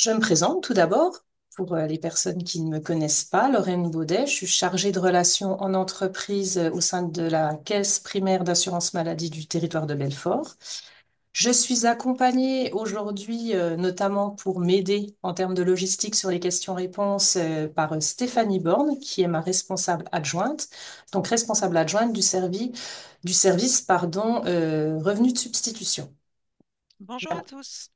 Je me présente tout d'abord pour les personnes qui ne me connaissent pas. Lorraine Baudet, je suis chargée de relations en entreprise au sein de la Caisse primaire d'assurance maladie du territoire de Belfort. Je suis accompagnée aujourd'hui, notamment pour m'aider en termes de logistique sur les questions-réponses, par Stéphanie Borne, qui est ma responsable adjointe, donc responsable adjointe du service, pardon, revenu de substitution. Bonjour à Voilà. tous.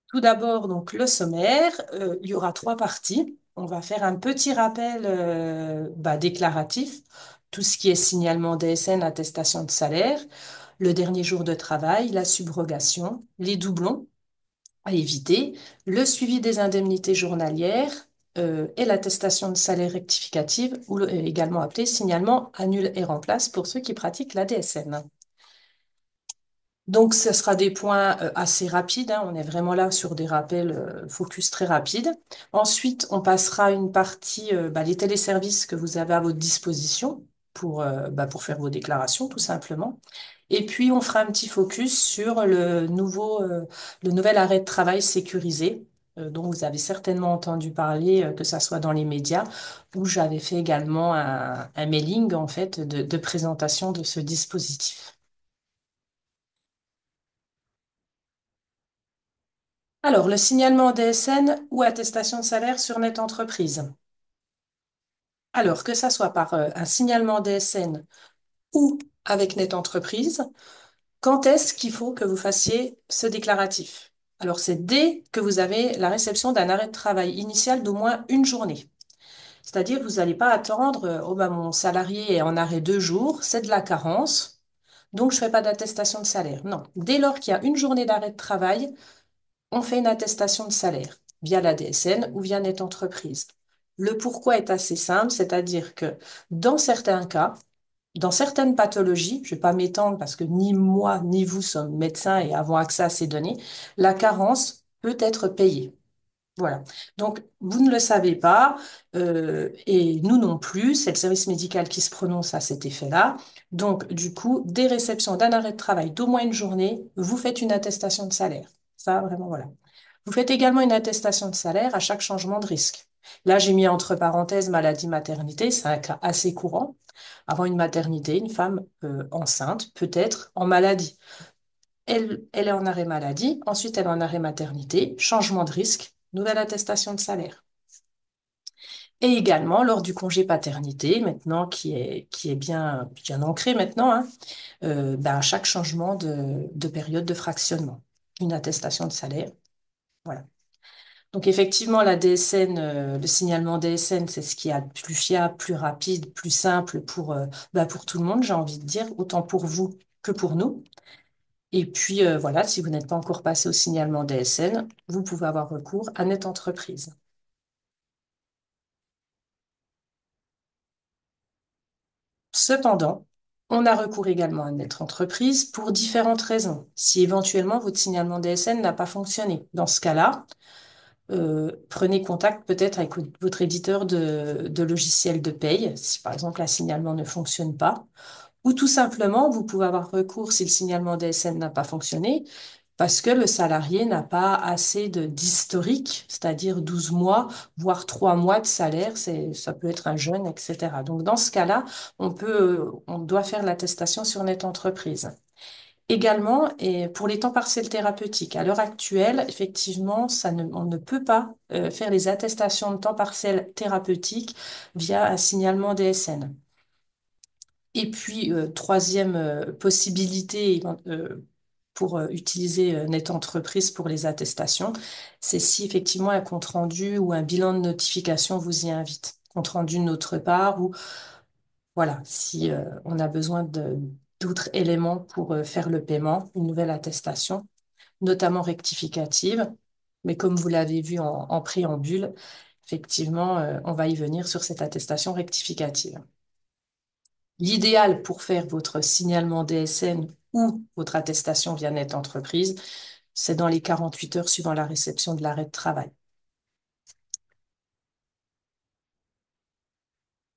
Tout d'abord, donc le sommaire, il y aura trois parties. On va faire un petit rappel déclaratif, tout ce qui est signalement DSN, attestation de salaire, le dernier jour de travail, la subrogation, les doublons à éviter, le suivi des indemnités journalières et l'attestation de salaire rectificative, ou également appelé signalement annule et remplace pour ceux qui pratiquent la DSN. Donc, ce sera des points assez rapides, hein. On est vraiment là sur des rappels focus très rapides. Ensuite, on passera une partie, les téléservices que vous avez à votre disposition pour faire vos déclarations, tout simplement. Et puis, on fera un petit focus sur le nouvel arrêt de travail sécurisé, dont vous avez certainement entendu parler, que ça soit dans les médias, où j'avais fait également un mailing, en fait, de présentation de ce dispositif. Alors, le signalement DSN ou attestation de salaire sur Net Entreprise. Alors, que ça soit par un signalement DSN ou avec Net Entreprise, quand est-ce qu'il faut que vous fassiez ce déclaratif? Alors, c'est dès que vous avez la réception d'un arrêt de travail initial d'au moins une journée. C'est-à-dire, vous n'allez pas attendre, oh ben, mon salarié est en arrêt 2 jours, c'est de la carence, donc je ne fais pas d'attestation de salaire. Non, dès lors qu'il y a une journée d'arrêt de travail, on fait une attestation de salaire via la DSN ou via Net Entreprise. Le pourquoi est assez simple, c'est-à-dire que dans certains cas, dans certaines pathologies, je ne vais pas m'étendre parce que ni moi ni vous sommes médecins et avons accès à ces données, la carence peut être payée. Voilà. Donc, vous ne le savez pas, et nous non plus, c'est le service médical qui se prononce à cet effet-là. Donc, du coup, dès réception d'un arrêt de travail d'au moins une journée, vous faites une attestation de salaire. Ça, vraiment, voilà. Vous faites également une attestation de salaire à chaque changement de risque. Là, j'ai mis entre parenthèses maladie-maternité, c'est un cas assez courant. Avant une maternité, une femme enceinte peut être en maladie. Elle est en arrêt maladie, ensuite elle est en arrêt maternité, changement de risque, nouvelle attestation de salaire. Et également lors du congé paternité, maintenant qui est bien ancré maintenant, hein, à chaque changement de période de fractionnement, une attestation de salaire. Voilà. Donc effectivement, la DSN, le signalement DSN, c'est ce qui est le plus fiable, plus rapide, plus simple pour tout le monde, j'ai envie de dire, autant pour vous que pour nous. Et puis voilà, si vous n'êtes pas encore passé au signalement DSN, vous pouvez avoir recours à Net Entreprise. Cependant, on a recours également à Net Entreprise pour différentes raisons. Si éventuellement votre signalement DSN n'a pas fonctionné, dans ce cas-là, prenez contact peut-être avec votre éditeur de logiciel de paye, si par exemple un signalement ne fonctionne pas, ou tout simplement, vous pouvez avoir recours si le signalement DSN n'a pas fonctionné, parce que le salarié n'a pas assez d'historique, c'est-à-dire 12 mois, voire 3 mois de salaire, ça peut être un jeune, etc. Donc dans ce cas-là, on doit faire l'attestation sur Net Entreprise. Également, et pour les temps partiels thérapeutiques, à l'heure actuelle, effectivement, on ne peut pas faire les attestations de temps partiel thérapeutique via un signalement DSN. Et puis, troisième possibilité pour utiliser Net Entreprise pour les attestations, c'est si effectivement un compte-rendu ou un bilan de notification vous y invite. Compte-rendu de notre part ou voilà, si on a besoin d'autres éléments pour faire le paiement, une nouvelle attestation, notamment rectificative. Mais comme vous l'avez vu en préambule, effectivement, on va y venir sur cette attestation rectificative. L'idéal pour faire votre signalement DSN ou votre attestation via Net Entreprise, c'est dans les 48 heures suivant la réception de l'arrêt de travail.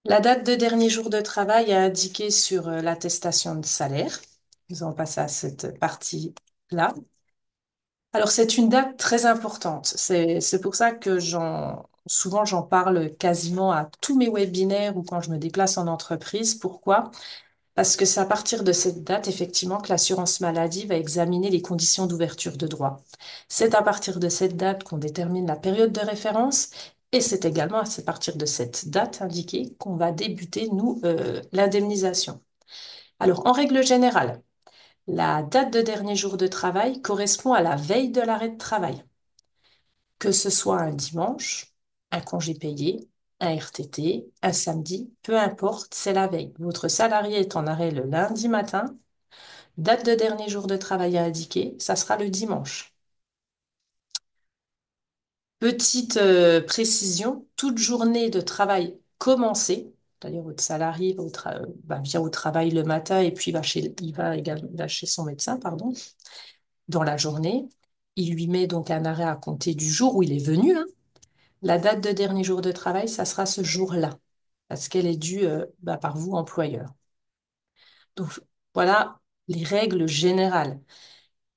La date de dernier jour de travail est indiquée sur l'attestation de salaire. Nous allons passer à cette partie-là. Alors, c'est une date très importante. C'est pour ça que souvent j'en parle quasiment à tous mes webinaires ou quand je me déplace en entreprise. Pourquoi? Parce que c'est à partir de cette date, effectivement, que l'assurance maladie va examiner les conditions d'ouverture de droit. C'est à partir de cette date qu'on détermine la période de référence et c'est également à partir de cette date indiquée qu'on va débuter, nous, l'indemnisation. Alors, en règle générale, la date de dernier jour de travail correspond à la veille de l'arrêt de travail, que ce soit un dimanche, un congé payé, un RTT, un samedi, peu importe, c'est la veille. Votre salarié est en arrêt le lundi matin, date de dernier jour de travail à indiquer, ça sera le dimanche. Petite précision, toute journée de travail commencée, c'est-à-dire votre salarié vient au travail le matin et puis va chez son médecin, pardon, dans la journée. Il lui met donc un arrêt à compter du jour où il est venu, hein. La date de dernier jour de travail, ça sera ce jour-là, parce qu'elle est due par vous, employeur. Donc voilà les règles générales.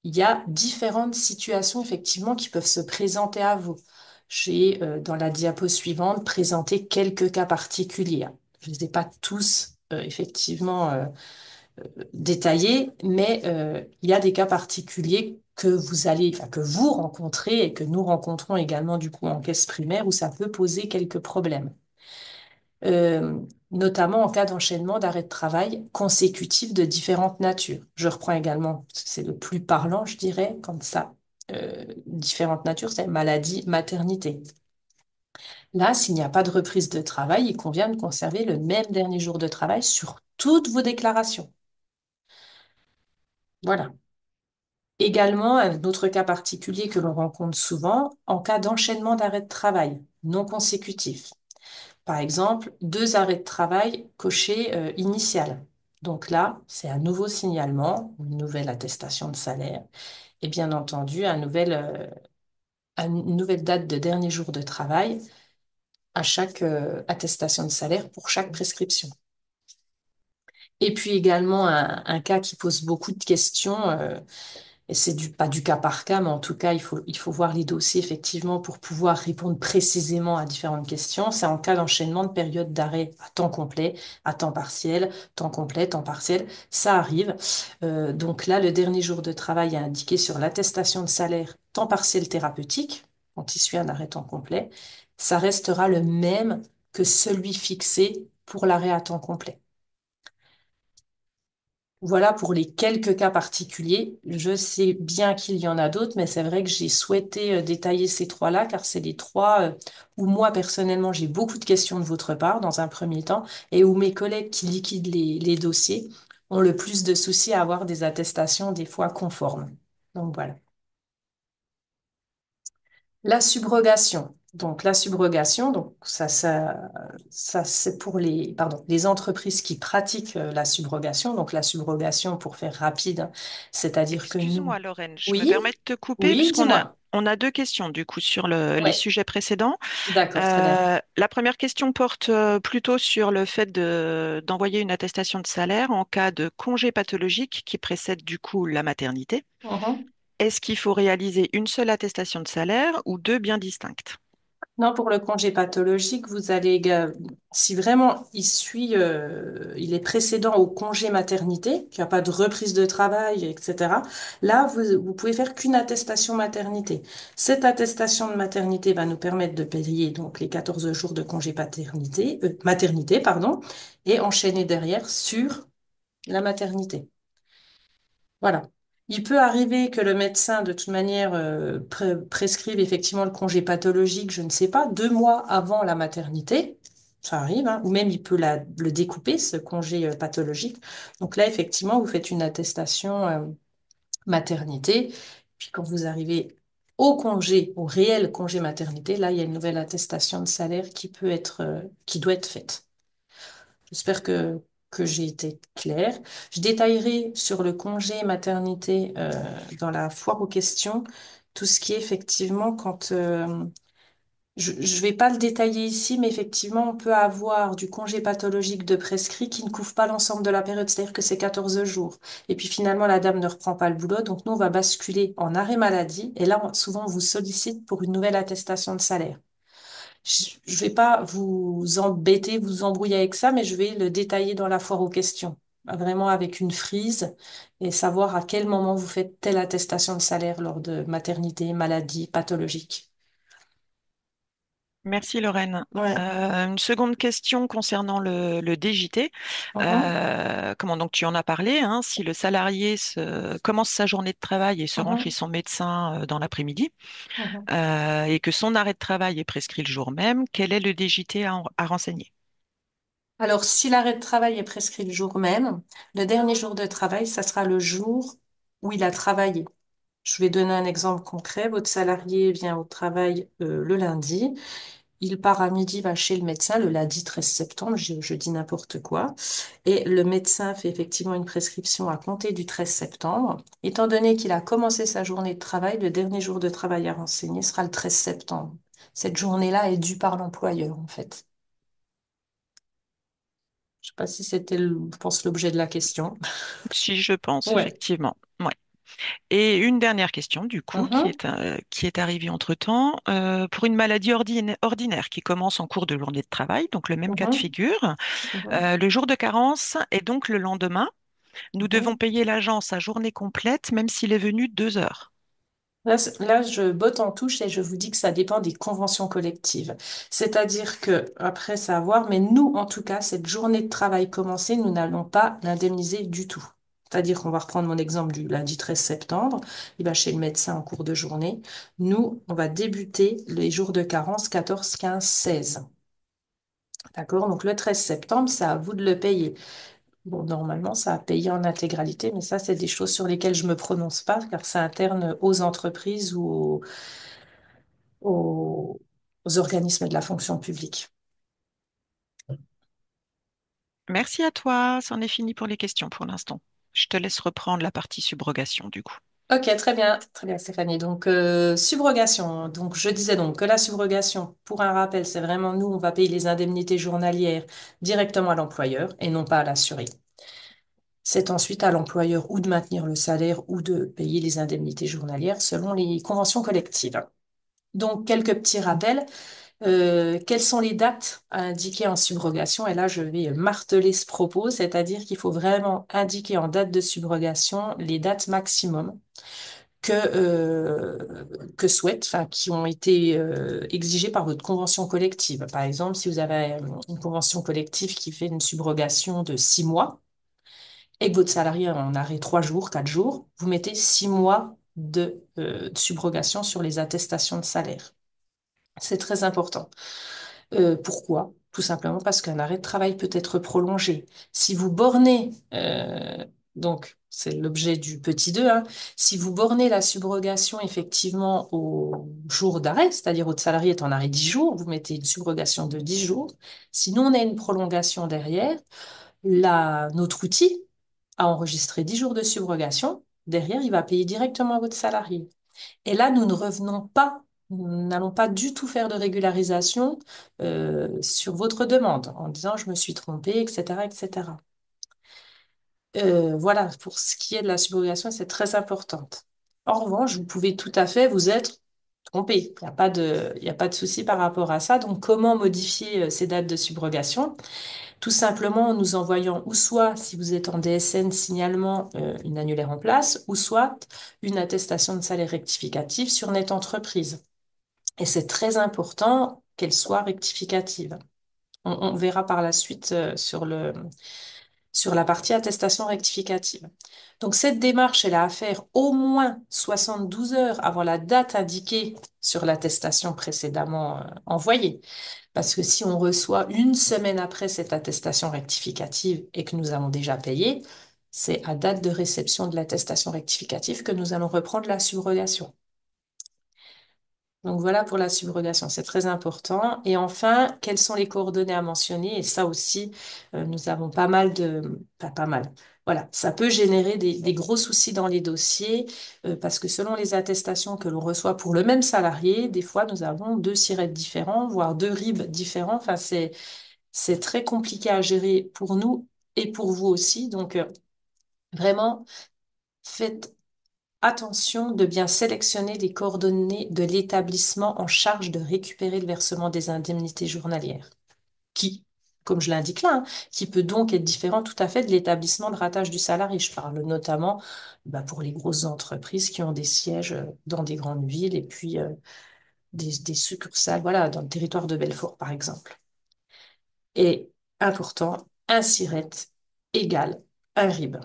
Il y a différentes situations effectivement qui peuvent se présenter à vous. J'ai dans la diapo suivante présenté quelques cas particuliers. Je ne les ai pas tous effectivement détaillés, mais il y a des cas particuliers que vous rencontrez et que nous rencontrons également du coup en caisse primaire où ça peut poser quelques problèmes. Euh, Notamment en cas d'enchaînement d'arrêt de travail consécutifs de différentes natures. Je reprends également, parce que c'est le plus parlant, je dirais, comme ça. Différentes natures, c'est maladie, maternité. Là, s'il n'y a pas de reprise de travail, il convient de conserver le même dernier jour de travail sur toutes vos déclarations. Voilà. Également, un autre cas particulier que l'on rencontre souvent, en cas d'enchaînement d'arrêt de travail non consécutif. Par exemple, deux arrêts de travail cochés initial. Donc là, c'est un nouveau signalement, une nouvelle attestation de salaire et bien entendu une nouvelle date de dernier jour de travail à chaque attestation de salaire pour chaque prescription. Et puis également un cas qui pose beaucoup de questions. Et c'est pas du cas par cas, mais en tout cas, il faut voir les dossiers effectivement pour pouvoir répondre précisément à différentes questions. C'est en cas d'enchaînement de période d'arrêt à temps complet, à temps complet, temps partiel. Ça arrive. Donc là, le dernier jour de travail est indiqué sur l'attestation de salaire temps partiel thérapeutique, quand il suit un arrêt temps complet. Ça restera le même que celui fixé pour l'arrêt à temps complet. Voilà pour les quelques cas particuliers. Je sais bien qu'il y en a d'autres, mais c'est vrai que j'ai souhaité détailler ces trois-là, car c'est les trois où moi, personnellement, j'ai beaucoup de questions de votre part dans un premier temps, et où mes collègues qui liquident les dossiers ont le plus de soucis à avoir des attestations des fois conformes. Donc voilà. La subrogation. Donc la subrogation, ça c'est pour les entreprises qui pratiquent la subrogation. Donc la subrogation, pour faire rapide, hein, c'est-à-dire que nous, Excuse-moi, Lorraine, je me oui, permets de te couper oui, puisqu'on a, dis-moi. on a deux questions du coup sur les Ouais, sujets précédents. d'accord, très bien. La première question porte plutôt sur le fait d'envoyer une attestation de salaire en cas de congé pathologique qui précède du coup la maternité. Mhm. Est-ce qu'il faut réaliser une seule attestation de salaire ou deux bien distinctes? Non, pour le congé pathologique, si vraiment il est précédent au congé maternité, qu'il n'y a pas de reprise de travail, etc., là, vous pouvez faire qu'une attestation maternité. Cette attestation de maternité va nous permettre de payer donc les 14 jours de congé maternité, pardon, et enchaîner derrière sur la maternité. Voilà. Il peut arriver que le médecin, de toute manière, prescrive effectivement le congé pathologique, je ne sais pas, 2 mois avant la maternité. Ça arrive, hein. Ou même il peut le découper, ce congé pathologique. Donc là, effectivement, vous faites une attestation maternité. Puis quand vous arrivez au réel congé maternité, là, il y a une nouvelle attestation de salaire qui doit être faite. J'espère que j'ai été claire. Je détaillerai sur le congé maternité dans la foire aux questions tout ce qui est effectivement quand Je ne vais pas le détailler ici, mais effectivement, on peut avoir du congé pathologique de prescrit qui ne couvre pas l'ensemble de la période, c'est-à-dire que c'est 14 jours. Et puis finalement, la dame ne reprend pas le boulot, donc nous, on va basculer en arrêt maladie. Et là, souvent, on vous sollicite pour une nouvelle attestation de salaire. Je vais pas vous embêter, vous embrouiller avec ça, mais je vais le détailler dans la foire aux questions, vraiment avec une frise et savoir à quel moment vous faites telle attestation de salaire lors de maternité, maladie, pathologique. Merci Lorraine. Ouais. Une seconde question concernant le DJT. Mhm, Comment donc tu en as parlé, hein, si le salarié commence sa journée de travail et se rend chez mhm, son médecin dans l'après-midi mhm. et que son arrêt de travail est prescrit le jour même, quel est le DJT à renseigner? Alors, si l'arrêt de travail est prescrit le jour même, le dernier jour de travail, ça sera le jour où il a travaillé. Je vais donner un exemple concret. Votre salarié vient au travail le lundi. Il part à midi, va chez le médecin le lundi 13 septembre, je dis n'importe quoi. Et le médecin fait effectivement une prescription à compter du 13 septembre. Étant donné qu'il a commencé sa journée de travail, le dernier jour de travail à renseigner sera le 13 septembre. Cette journée-là est due par l'employeur, en fait. Je sais pas si c'était, je pense, l'objet de la question. Si je pense, Ouais. effectivement. Ouais. Et une dernière question, du coup, Mhm, qui est arrivée entre-temps. Pour une maladie ordinaire qui commence en cours de journée de travail, donc le même cas de mhm, figure, mhm, le jour de carence est donc le lendemain. Nous devons mhm. payer l'agent sa journée complète, même s'il est venu 2 heures. Là, là, je botte en touche et je vous dis que ça dépend des conventions collectives. C'est-à-dire que, après, ça à voir, mais nous, en tout cas, cette journée de travail commencée, nous n'allons pas l'indemniser du tout. C'est-à-dire qu'on va reprendre mon exemple du lundi 13 septembre. Il va chez le médecin en cours de journée. Nous, on va débuter les jours de carence 14, 15, 16. D'accord? Donc, le 13 septembre, c'est à vous de le payer. Bon, normalement, ça a payé en intégralité, mais ça, c'est des choses sur lesquelles je me prononce pas, car c'est interne aux entreprises ou aux organismes de la fonction publique. Merci à toi. C'en est fini pour les questions pour l'instant. Je te laisse reprendre la partie subrogation, du coup. Ok, très bien Stéphanie. Donc, subrogation. Donc, je disais donc que la subrogation, pour un rappel, c'est vraiment nous, on va payer les indemnités journalières directement à l'employeur et non pas à l'assuré. C'est ensuite à l'employeur ou de maintenir le salaire ou de payer les indemnités journalières selon les conventions collectives. Donc, quelques petits rappels. Quelles sont les dates à indiquer en subrogation? Et là, je vais marteler ce propos, c'est-à-dire qu'il faut vraiment indiquer en date de subrogation les dates maximum que souhaitent, enfin, qui ont été exigées par votre convention collective. Par exemple, si vous avez une convention collective qui fait une subrogation de 6 mois et que votre salarié en arrêt 3 jours, 4 jours, vous mettez 6 mois de subrogation sur les attestations de salaire. C'est très important. Pourquoi? Tout simplement parce qu'un arrêt de travail peut être prolongé. Si vous bornez, donc c'est l'objet du petit 2, hein, si vous bornez la subrogation effectivement au jour d'arrêt, c'est-à-dire votre salarié est en arrêt 10 jours, vous mettez une subrogation de 10 jours. Sinon, on a une prolongation derrière. Notre outil a enregistré 10 jours de subrogation. Derrière, il va payer directement à votre salarié. Et là, nous ne revenons pas, nous n'allons pas du tout faire de régularisation sur votre demande en disant je me suis trompée, etc., etc. Voilà, pour ce qui est de la subrogation, c'est très importante. En revanche, vous pouvez tout à fait vous être trompé. Il y a pas de souci par rapport à ça. Donc, comment modifier ces dates de subrogation? Tout simplement en nous envoyant ou soit, si vous êtes en DSN, signalement, une annulaire en place, ou soit une attestation de salaire rectificative sur Net Entreprise. Et c'est très important qu'elle soit rectificative. On verra par la suite sur la partie attestation rectificative. Donc cette démarche, elle a à faire au moins 72 heures avant la date indiquée sur l'attestation précédemment envoyée. Parce que si on reçoit une semaine après cette attestation rectificative et que nous avons déjà payé, c'est à date de réception de l'attestation rectificative que nous allons reprendre la subrogation. Donc voilà pour la subrogation, c'est très important. Et enfin, quelles sont les coordonnées à mentionner? Et ça aussi, nous avons pas mal de... pas mal. Voilà, ça peut générer des gros soucis dans les dossiers parce que selon les attestations que l'on reçoit pour le même salarié, des fois nous avons deux SIRET différents, voire deux RIB différents. Enfin, c'est très compliqué à gérer pour nous et pour vous aussi. Donc vraiment, faites attention de bien sélectionner les coordonnées de l'établissement en charge de récupérer le versement des indemnités journalières, qui, comme je l'indique là, hein, qui peut donc être différent tout à fait de l'établissement de rattache du salarié. Je parle notamment pour les grosses entreprises qui ont des sièges dans des grandes villes et puis des succursales, voilà, dans le territoire de Belfort, par exemple. Et important, un SIRET égale un RIB,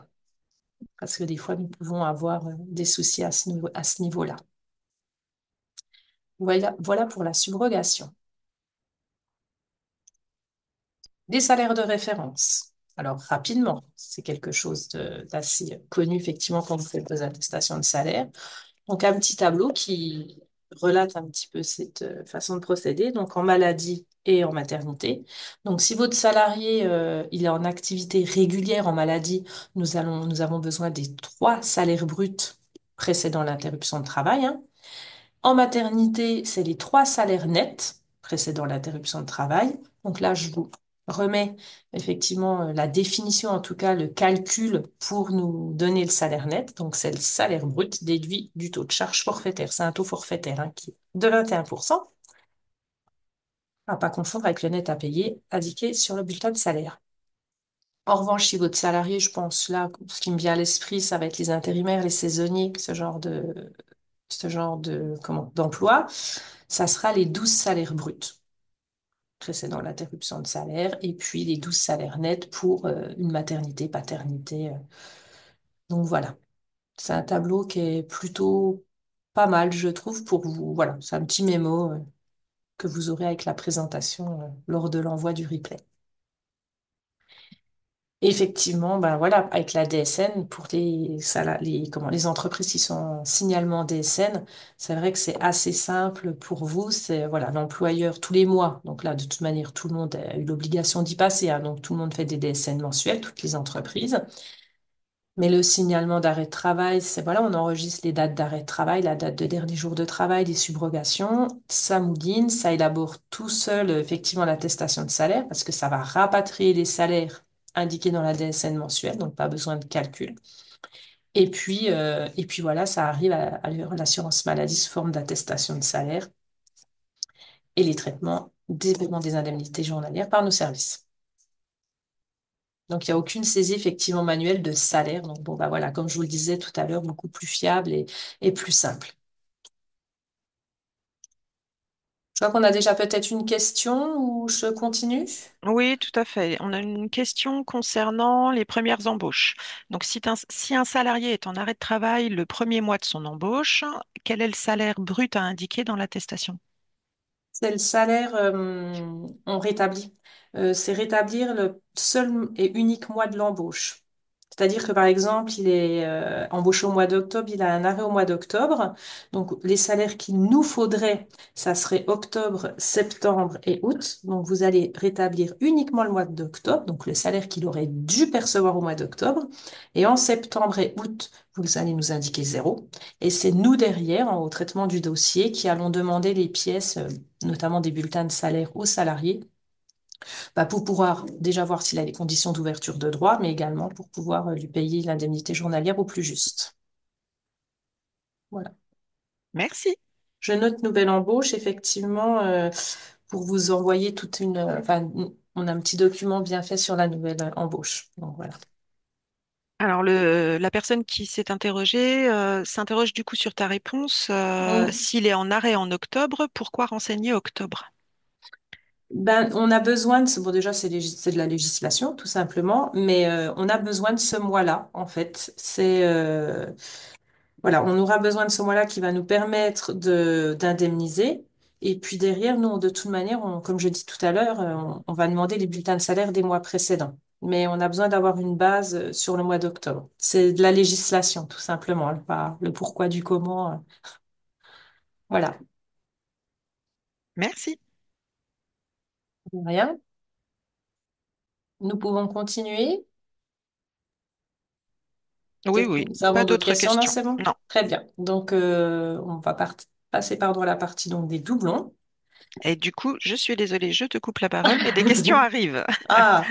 parce que des fois, nous pouvons avoir des soucis à ce niveau-là. Voilà pour la subrogation. Des salaires de référence. Alors, rapidement, c'est quelque chose d'assez connu, effectivement, quand vous faites vos attestations de salaire. Donc, un petit tableau qui relate un petit peu cette façon de procéder, donc en maladie et en maternité. Donc, si votre salarié il est en activité régulière en maladie, nous avons besoin des trois salaires bruts précédant l'interruption de travail, hein. En maternité, c'est les trois salaires nets précédant l'interruption de travail. Donc là, je vous remets effectivement la définition, en tout cas le calcul pour nous donner le salaire net. Donc c'est le salaire brut déduit du taux de charge forfaitaire. C'est un taux forfaitaire hein, qui est de 21%, à pas confondre avec le net à payer indiqué sur le bulletin de salaire. En revanche, si votre salarié, je pense là, ce qui me vient à l'esprit, ça va être les intérimaires, les saisonniers, comment, d'emploi. Ça sera les 12 salaires bruts précédant l'interruption de salaire et puis les 12 salaires nets pour une maternité, paternité. Donc voilà, c'est un tableau qui est plutôt pas mal, je trouve, pour vous. Voilà, c'est un petit mémo que vous aurez avec la présentation lors de l'envoi du replay. Effectivement, ben voilà, avec la DSN, pour les entreprises qui sont en signalement DSN, c'est vrai que c'est assez simple pour vous. C'est voilà, l'employeur tous les mois. Donc là, de toute manière, tout le monde a eu l'obligation d'y passer, hein, donc tout le monde fait des DSN mensuels, toutes les entreprises. Mais le signalement d'arrêt de travail, c'est voilà, on enregistre les dates d'arrêt de travail, la date de dernier jour de travail, des subrogations, ça mouline, ça élabore tout seul effectivement l'attestation de salaire parce que ça va rapatrier les salaires indiqués dans la DSN mensuelle, donc pas besoin de calcul. Et puis voilà, ça arrive à l'assurance maladie sous forme d'attestation de salaire et les traitements des paiements des indemnités journalières par nos services. Donc, il n'y a aucune saisie effectivement manuelle de salaire. Donc, bon, bah voilà, comme je vous le disais tout à l'heure, beaucoup plus fiable et plus simple. Je vois qu'on a déjà peut-être une question ou je continue. Oui, tout à fait. On a une question concernant les premières embauches. Donc, si un salarié est en arrêt de travail le premier mois de son embauche, quel est le salaire brut à indiquer dans l'attestation? C'est le salaire, on rétablit. C'est rétablir le seul et unique mois de l'embauche. C'est-à-dire que par exemple, il est embauché au mois d'octobre, il a un arrêt au mois d'octobre. Donc les salaires qu'il nous faudrait, ça serait octobre, septembre et août. Donc vous allez rétablir uniquement le mois d'octobre, donc le salaire qu'il aurait dû percevoir au mois d'octobre. Et en septembre et août, vous allez nous indiquer zéro. Et c'est nous derrière, au traitement du dossier, qui allons demander les pièces, notamment des bulletins de salaire aux salariés pour pouvoir déjà voir s'il a les conditions d'ouverture de droit, mais également pour pouvoir lui payer l'indemnité journalière au plus juste. Voilà. Merci. Je note nouvelle embauche, effectivement, pour vous envoyer enfin, on a un petit document bien fait sur la nouvelle embauche. Donc voilà. Alors, la personne qui s'est interrogée s'interroge du coup sur ta réponse. On, S'il est en arrêt en octobre, pourquoi renseigner octobre? on a besoin bon, déjà, c'est de la législation, tout simplement, mais on a besoin de ce mois-là, en fait. Voilà, on aura besoin de ce mois-là qui va nous permettre d'indemniser. Et puis derrière, nous, de toute manière, comme je dis tout à l'heure, on va demander les bulletins de salaire des mois précédents. Mais on a besoin d'avoir une base sur le mois d'octobre. C'est de la législation, tout simplement, pas le pourquoi du comment. Voilà. Merci. Rien. Nous pouvons continuer. Oui, oui, Nous avons pas d'autres d'autres questions? Non, questions. c'est bon? Non. Très bien. Donc, on va passer par la partie donc, des doublons. Et du coup, je suis désolée, je te coupe la parole, mais des questions arrivent. Ah,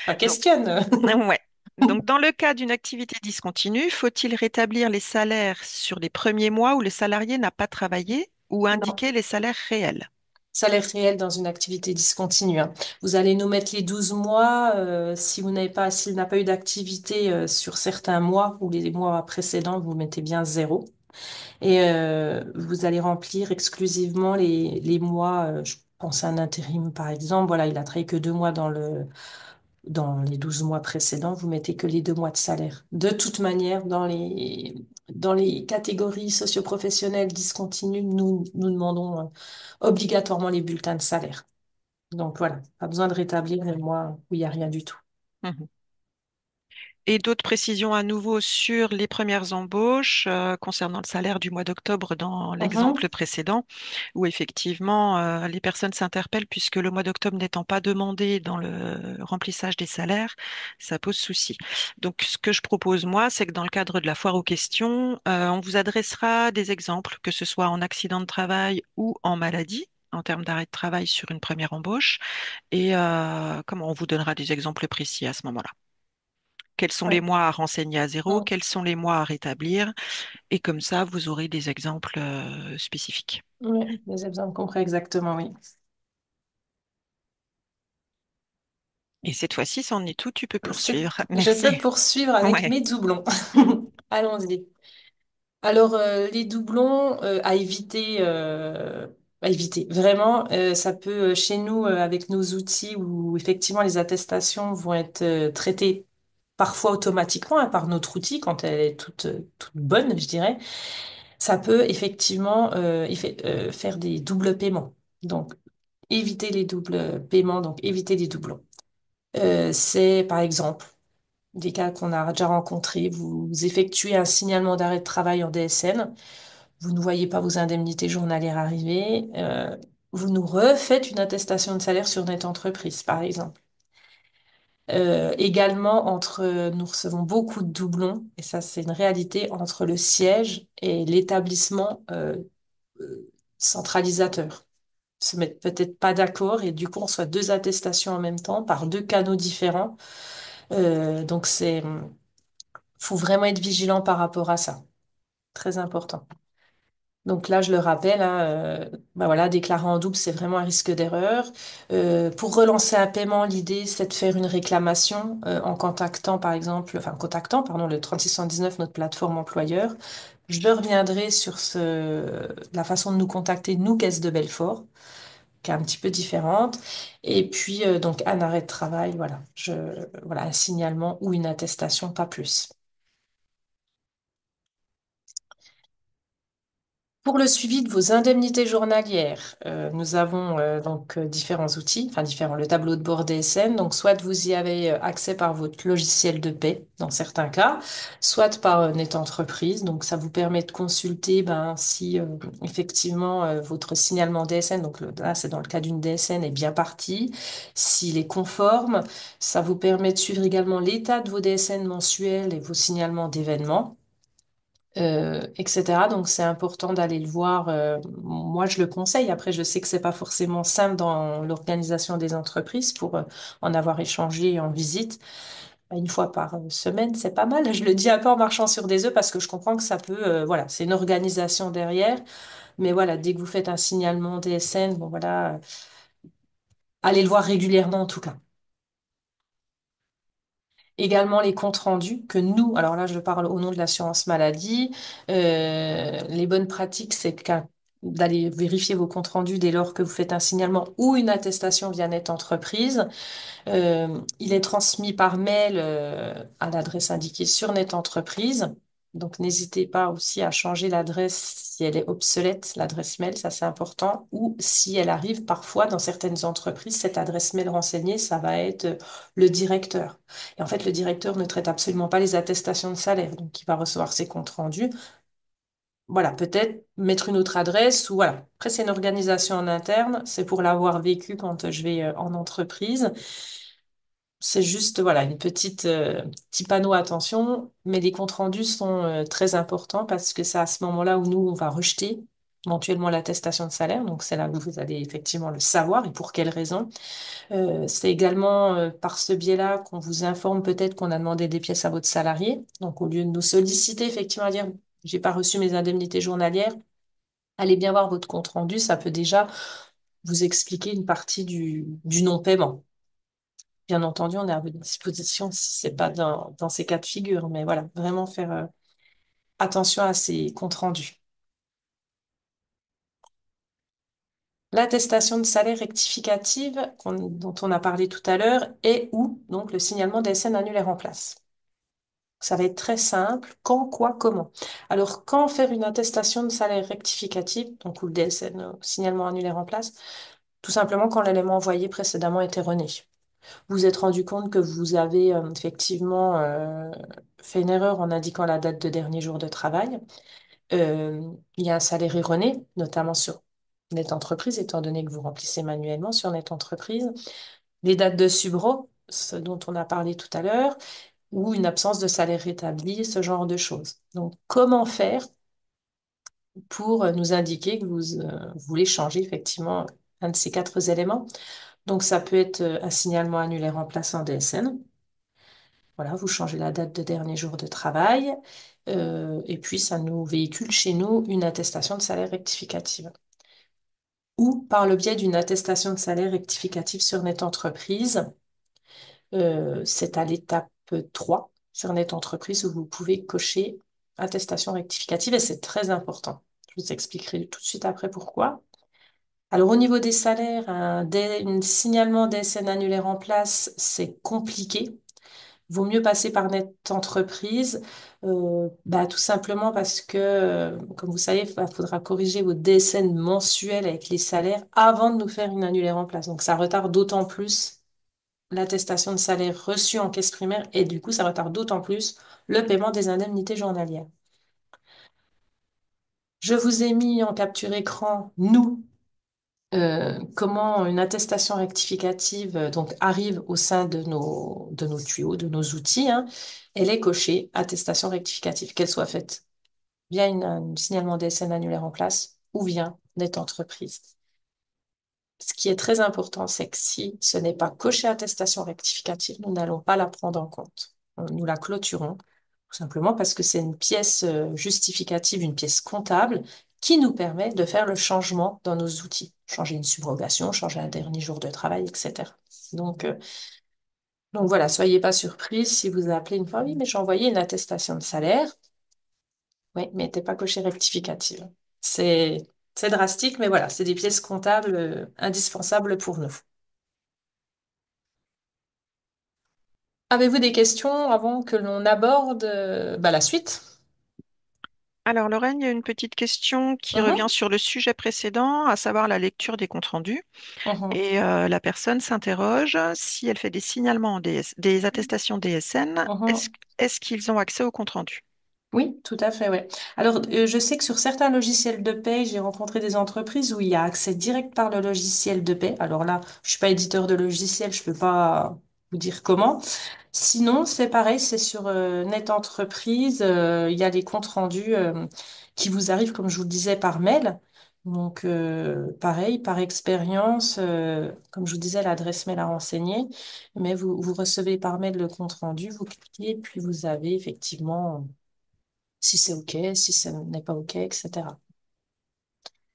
ça Donc, questionne. ouais. Donc, dans le cas d'une activité discontinue, faut-il rétablir les salaires sur les premiers mois où le salarié n'a pas travaillé ou Non. indiquer les salaires réels? Salaire réel dans une activité discontinue, hein. Vous allez nous mettre les 12 mois. Si vous n'avez pas, s'il n'a pas eu d'activité sur certains mois ou les mois précédents, vous mettez bien zéro. Et vous allez remplir exclusivement les mois, je pense à un intérim par exemple, voilà, il a travaillé que 2 mois dans les 12 mois précédents, vous mettez que les 2 mois de salaire. De toute manière, dans les catégories socioprofessionnelles discontinues, nous demandons obligatoirement les bulletins de salaire. Donc voilà, pas besoin de rétablir les mois où il n'y a rien du tout. Mhm. Et d'autres précisions à nouveau sur les premières embauches concernant le salaire du mois d'octobre dans Mhm. l'exemple précédent, où effectivement les personnes s'interpellent puisque le mois d'octobre n'étant pas demandé dans le remplissage des salaires, ça pose souci. Donc ce que je propose moi, c'est que dans le cadre de la foire aux questions, on vous adressera des exemples, que ce soit en accident de travail ou en maladie en termes d'arrêt de travail sur une première embauche, et comment on vous donnera des exemples précis à ce moment-là. Quels sont les Ouais. mois à renseigner à zéro, Mm. quels sont les mois à rétablir, et comme ça, vous aurez des exemples spécifiques. Ouais, les exemples concrets, exactement, oui. Et cette fois-ci, c'en est tout, tu peux poursuivre. Je Merci. peux poursuivre avec Ouais. mes doublons. Allons-y. Alors, les doublons à éviter. Vraiment, ça peut, chez nous, avec nos outils où effectivement les attestations vont être traitées parfois automatiquement hein, par notre outil quand elle est toute bonne, je dirais, ça peut effectivement faire des doubles paiements. Donc, éviter les doubles paiements, donc éviter les doublons. C'est par exemple des cas qu'on a déjà rencontrés. Vous effectuez un signalement d'arrêt de travail en DSN. Vous ne voyez pas vos indemnités journalières arriver. Vous nous refaites une attestation de salaire sur notre entreprise, par exemple. Également, nous recevons beaucoup de doublons, et ça c'est une réalité, entre le siège et l'établissement centralisateur. Se mettent peut-être pas d'accord et du coup on reçoit deux attestations en même temps par deux canaux différents. Donc faut vraiment être vigilant par rapport à ça. Très important. Donc là, je le rappelle, hein, bah voilà, déclarer en double, c'est vraiment un risque d'erreur. Pour relancer un paiement, l'idée, c'est de faire une réclamation en contactant, par exemple, enfin, contactant, pardon, le 3619, notre plateforme employeur. Je reviendrai sur la façon de nous contacter, nous, Caisse de Belfort, qui est un petit peu différente. Et puis, donc, un arrêt de travail, voilà, voilà, un signalement ou une attestation, pas plus. Pour le suivi de vos indemnités journalières, nous avons donc différents outils, enfin différents, le tableau de bord DSN. Donc soit vous y avez accès par votre logiciel de paie dans certains cas, soit par Net Entreprise. Donc ça vous permet de consulter ben, si effectivement votre signalement DSN, donc là c'est dans le cas d'une DSN, est bien parti, s'il est conforme. Ça vous permet de suivre également l'état de vos DSN mensuels et vos signalements d'événements etc. Donc c'est important d'aller le voir. Moi, je le conseille. Après, je sais que c'est pas forcément simple dans l'organisation des entreprises pour en avoir échangé en visite. Une fois par semaine, c'est pas mal. Je le dis un peu en marchant sur des œufs parce que je comprends que ça peut, voilà, c'est une organisation derrière. Mais voilà, dès que vous faites un signalement DSN, bon voilà, allez le voir régulièrement en tout cas. Également les comptes rendus que nous, alors là je parle au nom de l'assurance maladie, les bonnes pratiques c'est d'aller vérifier vos comptes rendus dès lors que vous faites un signalement ou une attestation bien-être entreprise. Il est transmis par mail à l'adresse indiquée sur Net Entreprise. Donc, n'hésitez pas aussi à changer l'adresse si elle est obsolète, l'adresse mail, ça c'est important. Ou si elle arrive parfois dans certaines entreprises, cette adresse mail renseignée, ça va être le directeur. Et en fait, le directeur ne traite absolument pas les attestations de salaire. Donc, il va recevoir ses comptes rendus. voilà, peut-être mettre une autre adresse ou voilà. Après, c'est une organisation en interne, c'est pour l'avoir vécu quand je vais en entreprise. C'est juste, voilà, une petite petit panneau attention, mais les comptes rendus sont très importants parce que c'est à ce moment-là où nous, on va rejeter éventuellement l'attestation de salaire. Donc, c'est là où vous allez effectivement le savoir et pour quelles raisons. C'est également par ce biais-là qu'on vous informe peut-être qu'on a demandé des pièces à votre salarié. Donc, au lieu de nous solliciter, effectivement, à dire, j'ai pas reçu mes indemnités journalières, allez bien voir votre compte rendu, ça peut déjà vous expliquer une partie du non-paiement. Bien entendu, on est à votre disposition si c'est pas dans ces cas de figure, mais voilà, vraiment faire attention à ces comptes rendus. L'attestation de salaire rectificative dont on a parlé tout à l'heure est où donc le signalement d'ASN annulaire en place. Ça va être très simple. Quand, quoi, comment. Alors, quand faire une attestation de salaire rectificative, donc ou le DSN, signalement annulaire en place, tout simplement quand l'élément envoyé précédemment est erroné. Vous vous êtes rendu compte que vous avez effectivement fait une erreur en indiquant la date de dernier jour de travail. Il y a un salaire erroné, notamment sur Net Entreprise, étant donné que vous remplissez manuellement sur Net Entreprise. Les dates de subro, ce dont on a parlé tout à l'heure, ou une absence de salaire rétabli, ce genre de choses. Donc, comment faire pour nous indiquer que vous voulez changer effectivement un de ces quatre éléments? Donc, ça peut être un signalement annulaire en place en DSN. Voilà, vous changez la date de dernier jour de travail, et puis ça nous véhicule chez nous une attestation de salaire rectificative. Ou par le biais d'une attestation de salaire rectificative sur Net Entreprise, c'est à l'étape 3 sur Net Entreprise où vous pouvez cocher attestation rectificative et c'est très important. Je vous expliquerai tout de suite après pourquoi. Alors au niveau des salaires, un signalement DSN annulaire en place, c'est compliqué. Vaut mieux passer par Net Entreprise, tout simplement parce que, comme vous savez, il faudra corriger vos DSN mensuels avec les salaires avant de nous faire une annulaire en place. Donc ça retarde d'autant plus l'attestation de salaire reçue en caisse primaire et du coup, ça retarde d'autant plus le paiement des indemnités journalières. Je vous ai mis en capture écran, nous, comment une attestation rectificative donc arrive au sein de nos tuyaux, de nos outils, hein. Elle est cochée, attestation rectificative, qu'elle soit faite via un signalement DSN annulaire en place ou via Net Entreprise. Ce qui est très important, c'est que si ce n'est pas coché attestation rectificative, nous n'allons pas la prendre en compte. Nous la clôturons, tout simplement parce que c'est une pièce justificative, une pièce comptable qui nous permet de faire le changement dans nos outils. Changer une subrogation, changer un dernier jour de travail, etc. Donc, euh, donc voilà, soyez pas surpris si vous appelez une fois, oui, mais j'ai envoyé une attestation de salaire. Oui, mais t'es pas coché rectificative. C'est, c'est drastique, mais voilà, c'est des pièces comptables indispensables pour nous. Avez-vous des questions avant que l'on aborde la suite? Alors, Lorraine, il y a une petite question qui revient Mhm, sur le sujet précédent, à savoir la lecture des comptes rendus. mhm, Et la personne s'interroge si elle fait des signalements en des attestations DSN, mhm. est-ce qu'ils ont accès aux comptes rendus? Oui, tout à fait, ouais. Alors, je sais que sur certains logiciels de paie, j'ai rencontré des entreprises où il y a accès direct par le logiciel de paie. Alors là, je suis pas éditeur de logiciel, je peux pas vous dire comment. Sinon, c'est pareil, c'est sur Net Entreprise, il y a les comptes rendus qui vous arrivent, comme je vous le disais, par mail. Donc, pareil, par expérience, comme je vous disais, l'adresse mail à renseigner, mais vous recevez par mail le compte rendu, vous cliquez, puis vous avez effectivement si c'est OK, si ce n'est pas OK, etc.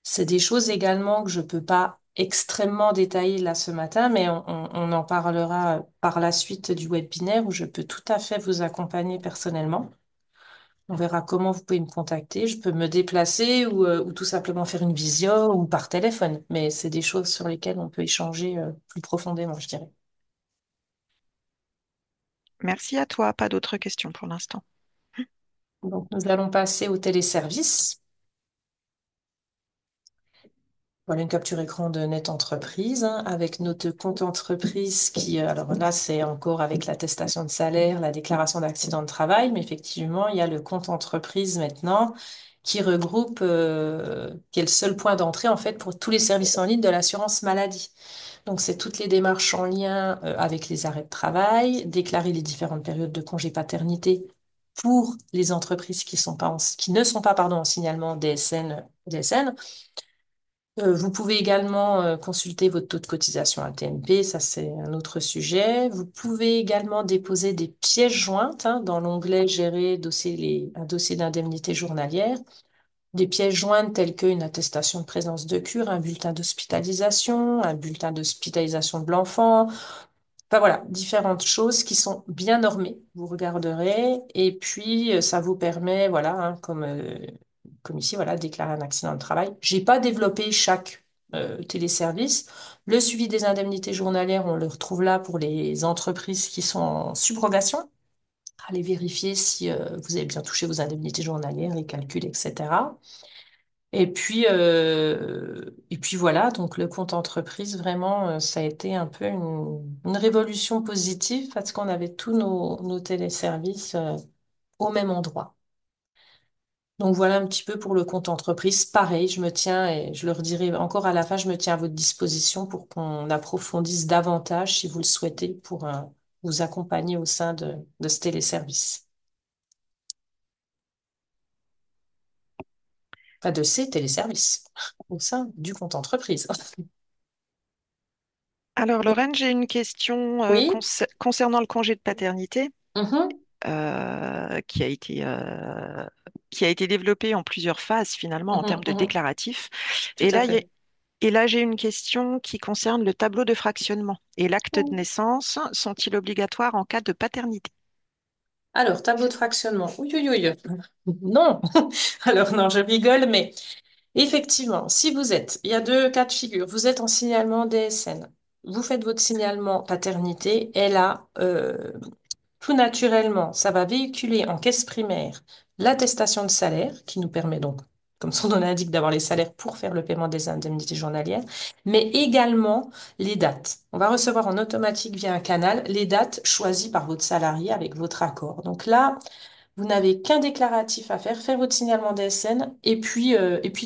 C'est des choses également que je peux pas extrêmement détailler là ce matin, mais on en parlera par la suite du webinaire où je peux tout à fait vous accompagner personnellement. On verra comment vous pouvez me contacter. Je peux me déplacer ou tout simplement faire une visio ou par téléphone, mais c'est des choses sur lesquelles on peut échanger plus profondément, je dirais. Merci à toi, pas d'autres questions pour l'instant. Donc, nous allons passer au téléservice. Voilà une capture écran de Net Entreprise hein, avec notre compte entreprise qui, alors là, c'est encore avec l'attestation de salaire, la déclaration d'accident de travail, mais effectivement, il y a le compte entreprise maintenant qui regroupe, qui est le seul point d'entrée en fait pour tous les services en ligne de l'assurance maladie. Donc, c'est toutes les démarches en lien avec les arrêts de travail, déclarer les différentes périodes de congé paternité pour les entreprises qui ne sont pas, pardon, en signalement DSN. Vous pouvez également consulter votre taux de cotisation à TNP, ça c'est un autre sujet. Vous pouvez également déposer des pièces jointes dans l'onglet Gérer un dossier d'indemnité journalière. Des pièces jointes telles qu'une attestation de présence de cure, un bulletin d'hospitalisation, un bulletin d'hospitalisation de l'enfant. Enfin voilà, différentes choses qui sont bien normées, vous regarderez. Et puis, ça vous permet, voilà, comme ici, voilà, déclarer un accident de travail. J'ai pas développé chaque téléservice. Le suivi des indemnités journalières, on le retrouve là pour les entreprises qui sont en subrogation. Allez vérifier si vous avez bien touché vos indemnités journalières, les calculs, etc. Et puis voilà, donc le compte entreprise, vraiment, ça a été un peu une révolution positive parce qu'on avait tous nos téléservices au même endroit. Donc voilà un petit peu pour le compte entreprise. Pareil, je me tiens, et je le redirai encore à la fin, je me tiens à votre disposition pour qu'on approfondisse davantage, si vous le souhaitez, pour vous accompagner au sein de ce téléservice. Enfin, de ces téléservices au sein du compte entreprise. Alors, Lorraine, j'ai une question Oui? concernant le congé de paternité Mhm. euh, qui a été, euh, qui a été développé en plusieurs phases finalement en Mhm, termes de mhm. déclaratif. Tout Et à là, fait. j'ai une question qui concerne le tableau de fractionnement et l'acte de naissance. Sont-ils obligatoires en cas de paternité? Alors, tableau de fractionnement. Oui, oui, oui. Non. Alors, non, je rigole, mais effectivement, si vous êtes, il y a deux cas de figure. Vous êtes en signalement DSN. Vous faites votre signalement paternité et là, tout naturellement, ça va véhiculer en caisse primaire l'attestation de salaire qui nous permet donc, comme son nom l'indique, d'avoir les salaires pour faire le paiement des indemnités journalières, mais également les dates. On va recevoir en automatique via un canal les dates choisies par votre salarié avec votre accord. Donc là, vous n'avez qu'un déclaratif à faire votre signalement DSN et puis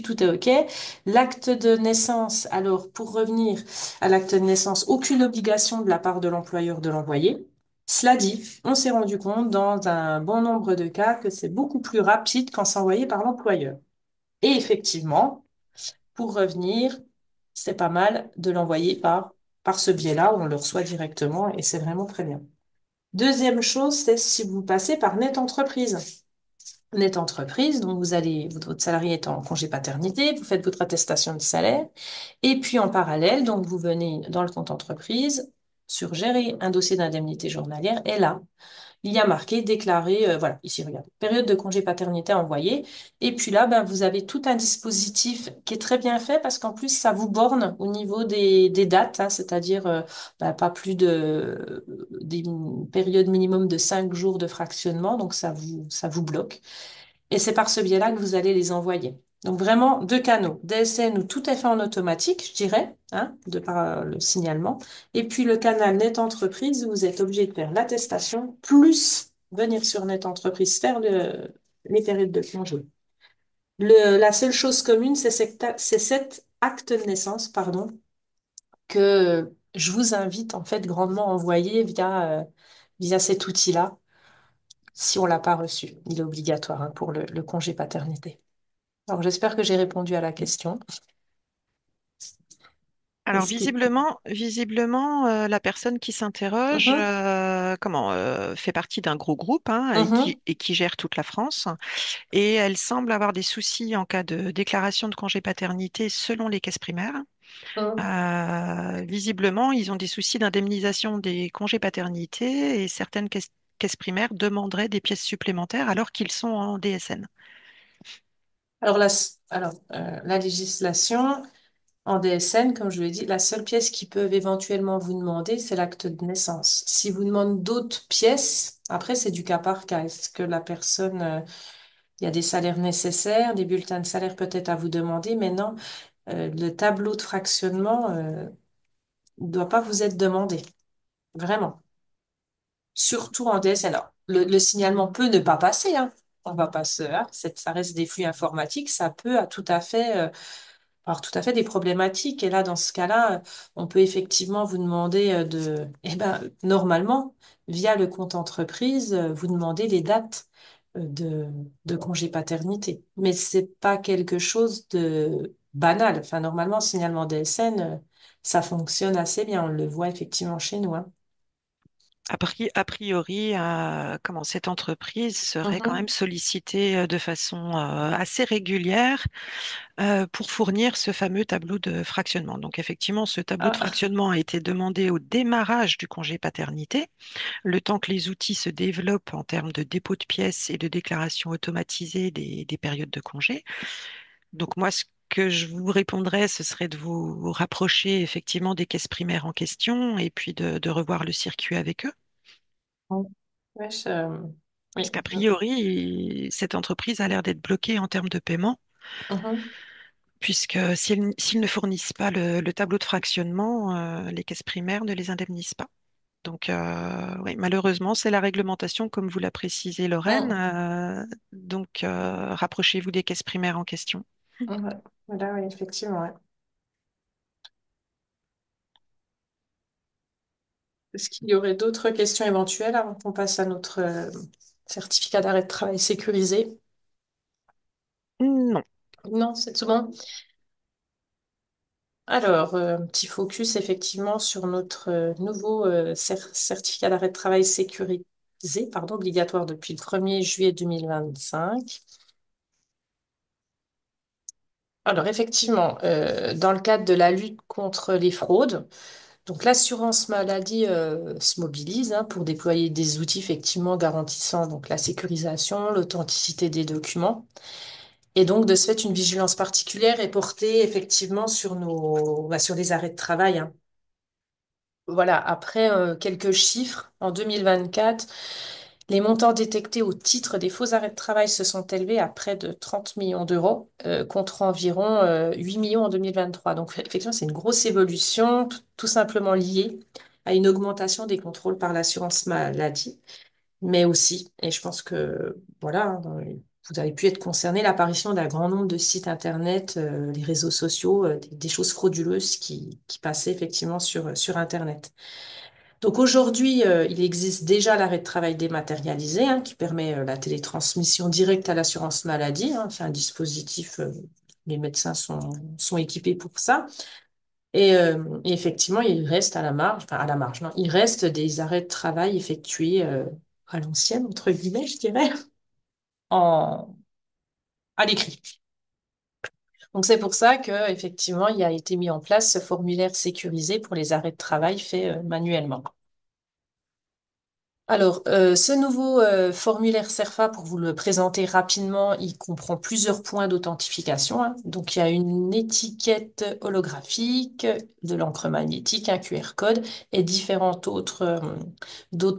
tout est OK. L'acte de naissance, alors pour revenir à l'acte de naissance, aucune obligation de la part de l'employeur de l'envoyer. Cela dit, on s'est rendu compte dans un bon nombre de cas que c'est beaucoup plus rapide quand c'est envoyé par l'employeur. Et effectivement, pour revenir, c'est pas mal de l'envoyer par ce biais-là où on le reçoit directement et c'est vraiment très bien. Deuxième chose, c'est si vous passez par Net Entreprise. Net Entreprise, donc votre salarié est en congé paternité, vous faites votre attestation de salaire, et puis en parallèle, donc vous venez dans le compte entreprise sur gérer un dossier d'indemnité journalière, et là, il y a marqué déclarer, voilà, ici, regardez, période de congé paternité envoyée. Et puis là, ben, vous avez tout un dispositif qui est très bien fait parce qu'en plus, ça vous borne au niveau des dates, c'est-à-dire ben, pas plus des périodes minimum de 5 jours de fractionnement, donc ça vous bloque. Et c'est par ce biais-là que vous allez les envoyer. Donc vraiment deux canaux, DSN où tout est fait en automatique, je dirais, de par le signalement, et puis le canal Net Entreprise où vous êtes obligé de faire l'attestation, plus venir sur Net Entreprise faire les périodes de congé. La seule chose commune, c'est cet acte de naissance, pardon, que je vous invite en fait grandement à envoyer via cet outil-là, si on l'a pas reçu. Il est obligatoire pour le congé paternité. Alors, j'espère que j'ai répondu à la question. Alors Est-ce que... visiblement, la personne qui s'interroge, Mhm, fait partie d'un gros groupe hein, mhm, et qui gère toute la France. Et elle semble avoir des soucis en cas de déclaration de congé paternité selon les caisses primaires. mhm. Visiblement, ils ont des soucis d'indemnisation des congés paternité et certaines caisses primaires demanderaient des pièces supplémentaires alors qu'ils sont en DSN. La législation en DSN, comme je l'ai dit, la seule pièce qu'ils peuvent éventuellement vous demander, c'est l'acte de naissance. Si vous demandez d'autres pièces, après, c'est du cas par cas. Est-ce que la personne, il y a des salaires nécessaires, des bulletins de salaire peut-être à vous demander, mais non, le tableau de fractionnement, ne doit pas vous être demandé. Vraiment. Surtout en DSN. Alors, le signalement peut ne pas passer, hein. On va pas se, hein, ça reste des flux informatiques, ça peut tout à fait avoir tout à fait des problématiques. Et là, dans ce cas-là, on peut effectivement vous demander eh ben, normalement, via le compte entreprise, vous demander les dates de congé paternité. Mais c'est pas quelque chose de banal. Enfin, normalement, signalement DSN, ça fonctionne assez bien. On le voit effectivement chez nous, hein. A priori, comment cette entreprise serait quand Mhm. même sollicitée de façon assez régulière pour fournir ce fameux tableau de fractionnement. Donc effectivement, ce tableau de Ah, fractionnement a été demandé au démarrage du congé paternité, le temps que les outils se développent en termes de dépôt de pièces et de déclaration automatisée des périodes de congé. Donc moi, ce que je vous répondrais, ce serait de vous rapprocher effectivement des caisses primaires en question et puis de revoir le circuit avec eux. ouais, Parce oui. qu'a priori, cette entreprise a l'air d'être bloquée en termes de paiement, Mhm. puisque s'ils ne fournissent pas le tableau de fractionnement, les caisses primaires ne les indemnisent pas. Donc, oui, malheureusement, c'est la réglementation, comme vous l'a précisé Lorraine. Mhm. Donc, rapprochez-vous des caisses primaires en question. Ouais. Là, oui, effectivement, ouais. Est-ce qu'il y aurait d'autres questions éventuelles avant qu'on passe à notre certificat d'arrêt de travail sécurisé? Non. Non, c'est tout bon. Alors, un petit focus effectivement sur notre nouveau certificat d'arrêt de travail sécurisé, pardon, obligatoire depuis le 1er juillet 2025. Alors, effectivement, dans le cadre de la lutte contre les fraudes, donc l'assurance maladie se mobilise hein, pour déployer des outils effectivement garantissant donc la sécurisation, l'authenticité des documents. Et donc, de ce fait, une vigilance particulière est portée effectivement sur sur les arrêts de travail, hein. Voilà, après quelques chiffres, en 2024, les montants détectés au titre des faux arrêts de travail se sont élevés à près de 30 millions d'euros, contre environ 8 millions en 2023. Donc, effectivement, c'est une grosse évolution, tout simplement liée à une augmentation des contrôles par l'assurance maladie, mais aussi, et je pense que, voilà, hein, vous avez pu être concerné, l'apparition d'un grand nombre de sites Internet, les réseaux sociaux, des choses frauduleuses qui passaient effectivement sur Internet. Donc aujourd'hui, il existe déjà l'arrêt de travail dématérialisé hein, qui permet la télétransmission directe à l'assurance maladie, hein. C'est un dispositif, les médecins sont équipés pour ça. Et effectivement, il reste à la marge, enfin à la marge, non, il reste des arrêts de travail effectués à l'ancienne, entre guillemets, je dirais, en, à l'écrit. Donc c'est pour ça que effectivement, il a été mis en place ce formulaire sécurisé pour les arrêts de travail faits manuellement. Alors, ce nouveau formulaire CERFA, pour vous le présenter rapidement, il comprend plusieurs points d'authentification, hein. Donc, il y a une étiquette holographique, de l'encre magnétique, un QR code et d'autres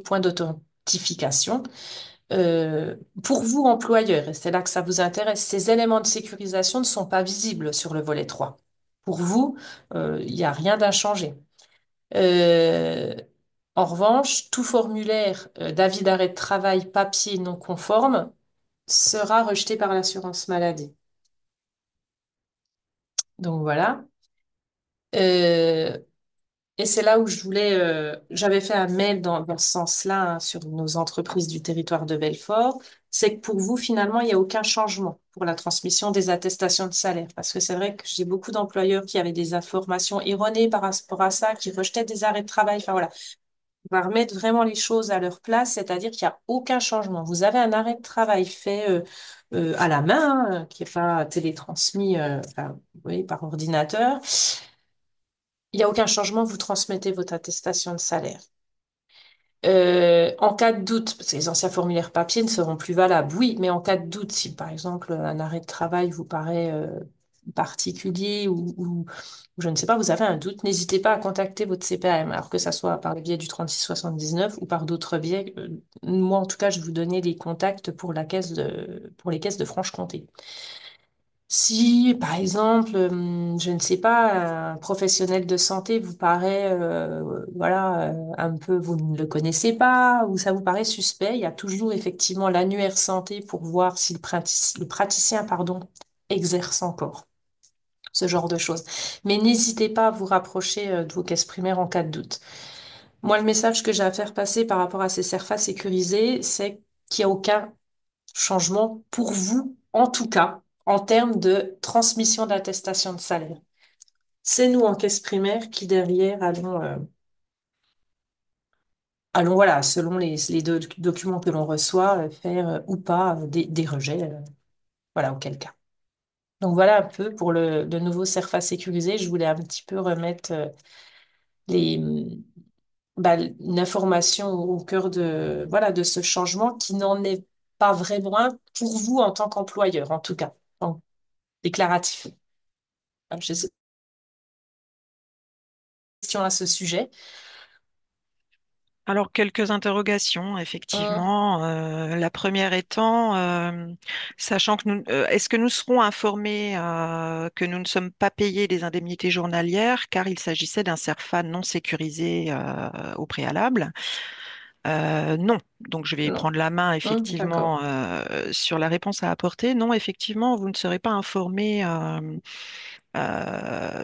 points d'authentification. Pour vous, employeur, et c'est là que ça vous intéresse, ces éléments de sécurisation ne sont pas visibles sur le volet 3. Pour vous, il n'y a rien d'inchangé. Euh, En revanche, tout formulaire d'avis d'arrêt de travail papier non conforme sera rejeté par l'assurance maladie. Donc voilà. Euh, et c'est là où j'avais fait un mail dans ce sens-là hein, sur nos entreprises du territoire de Belfort. C'est que pour vous, finalement, il n'y a aucun changement pour la transmission des attestations de salaire. Parce que c'est vrai que j'ai beaucoup d'employeurs qui avaient des informations erronées par rapport à ça, qui rejetaient des arrêts de travail. Enfin voilà. On va remettre vraiment les choses à leur place, c'est-à-dire qu'il n'y a aucun changement. Vous avez un arrêt de travail fait à la main, hein, qui n'est pas télétransmis enfin, vous voyez, par ordinateur. Il n'y a aucun changement, vous transmettez votre attestation de salaire. En cas de doute, parce que les anciens formulaires papier ne seront plus valables, oui, mais en cas de doute, si par exemple un arrêt de travail vous paraît particulier ou je ne sais pas, vous avez un doute, n'hésitez pas à contacter votre CPAM, alors que ça soit par le biais du 3679 ou par d'autres biais. Moi, en tout cas, je vais vous donner les contacts pour pour les caisses de Franche-Comté. Si, par exemple, je ne sais pas, un professionnel de santé vous paraît, voilà, un peu, vous ne le connaissez pas, ou ça vous paraît suspect, il y a toujours effectivement l'annuaire santé pour voir si le praticien, pardon, exerce encore, ce genre de choses. Mais n'hésitez pas à vous rapprocher, de vos caisses primaires en cas de doute. Moi, le message que j'ai à faire passer par rapport à ces CERFA sécurisés, c'est qu'il n'y a aucun changement pour vous, en tout cas, en termes de transmission d'attestation de salaire. C'est nous, en caisse primaire, qui derrière allons voilà, selon les documents que l'on reçoit, faire ou pas des rejets, voilà, auquel cas. Donc voilà un peu pour le nouveau CERFA sécurisé. Je voulais un petit peu remettre les, une information au cœur de, voilà, de ce changement qui n'en est pas vraiment un pour vous en tant qu'employeur, en tout cas, en déclaratif. Je sais question à ce sujet. Alors, quelques interrogations, Hum, effectivement. La première étant, sachant que est-ce que nous serons informés que nous ne sommes pas payés des indemnités journalières car il s'agissait d'un CERFA non sécurisé au préalable? Non. Donc, je vais non. prendre la main, D'accord. effectivement, sur la réponse à apporter. Non, effectivement, vous ne serez pas informé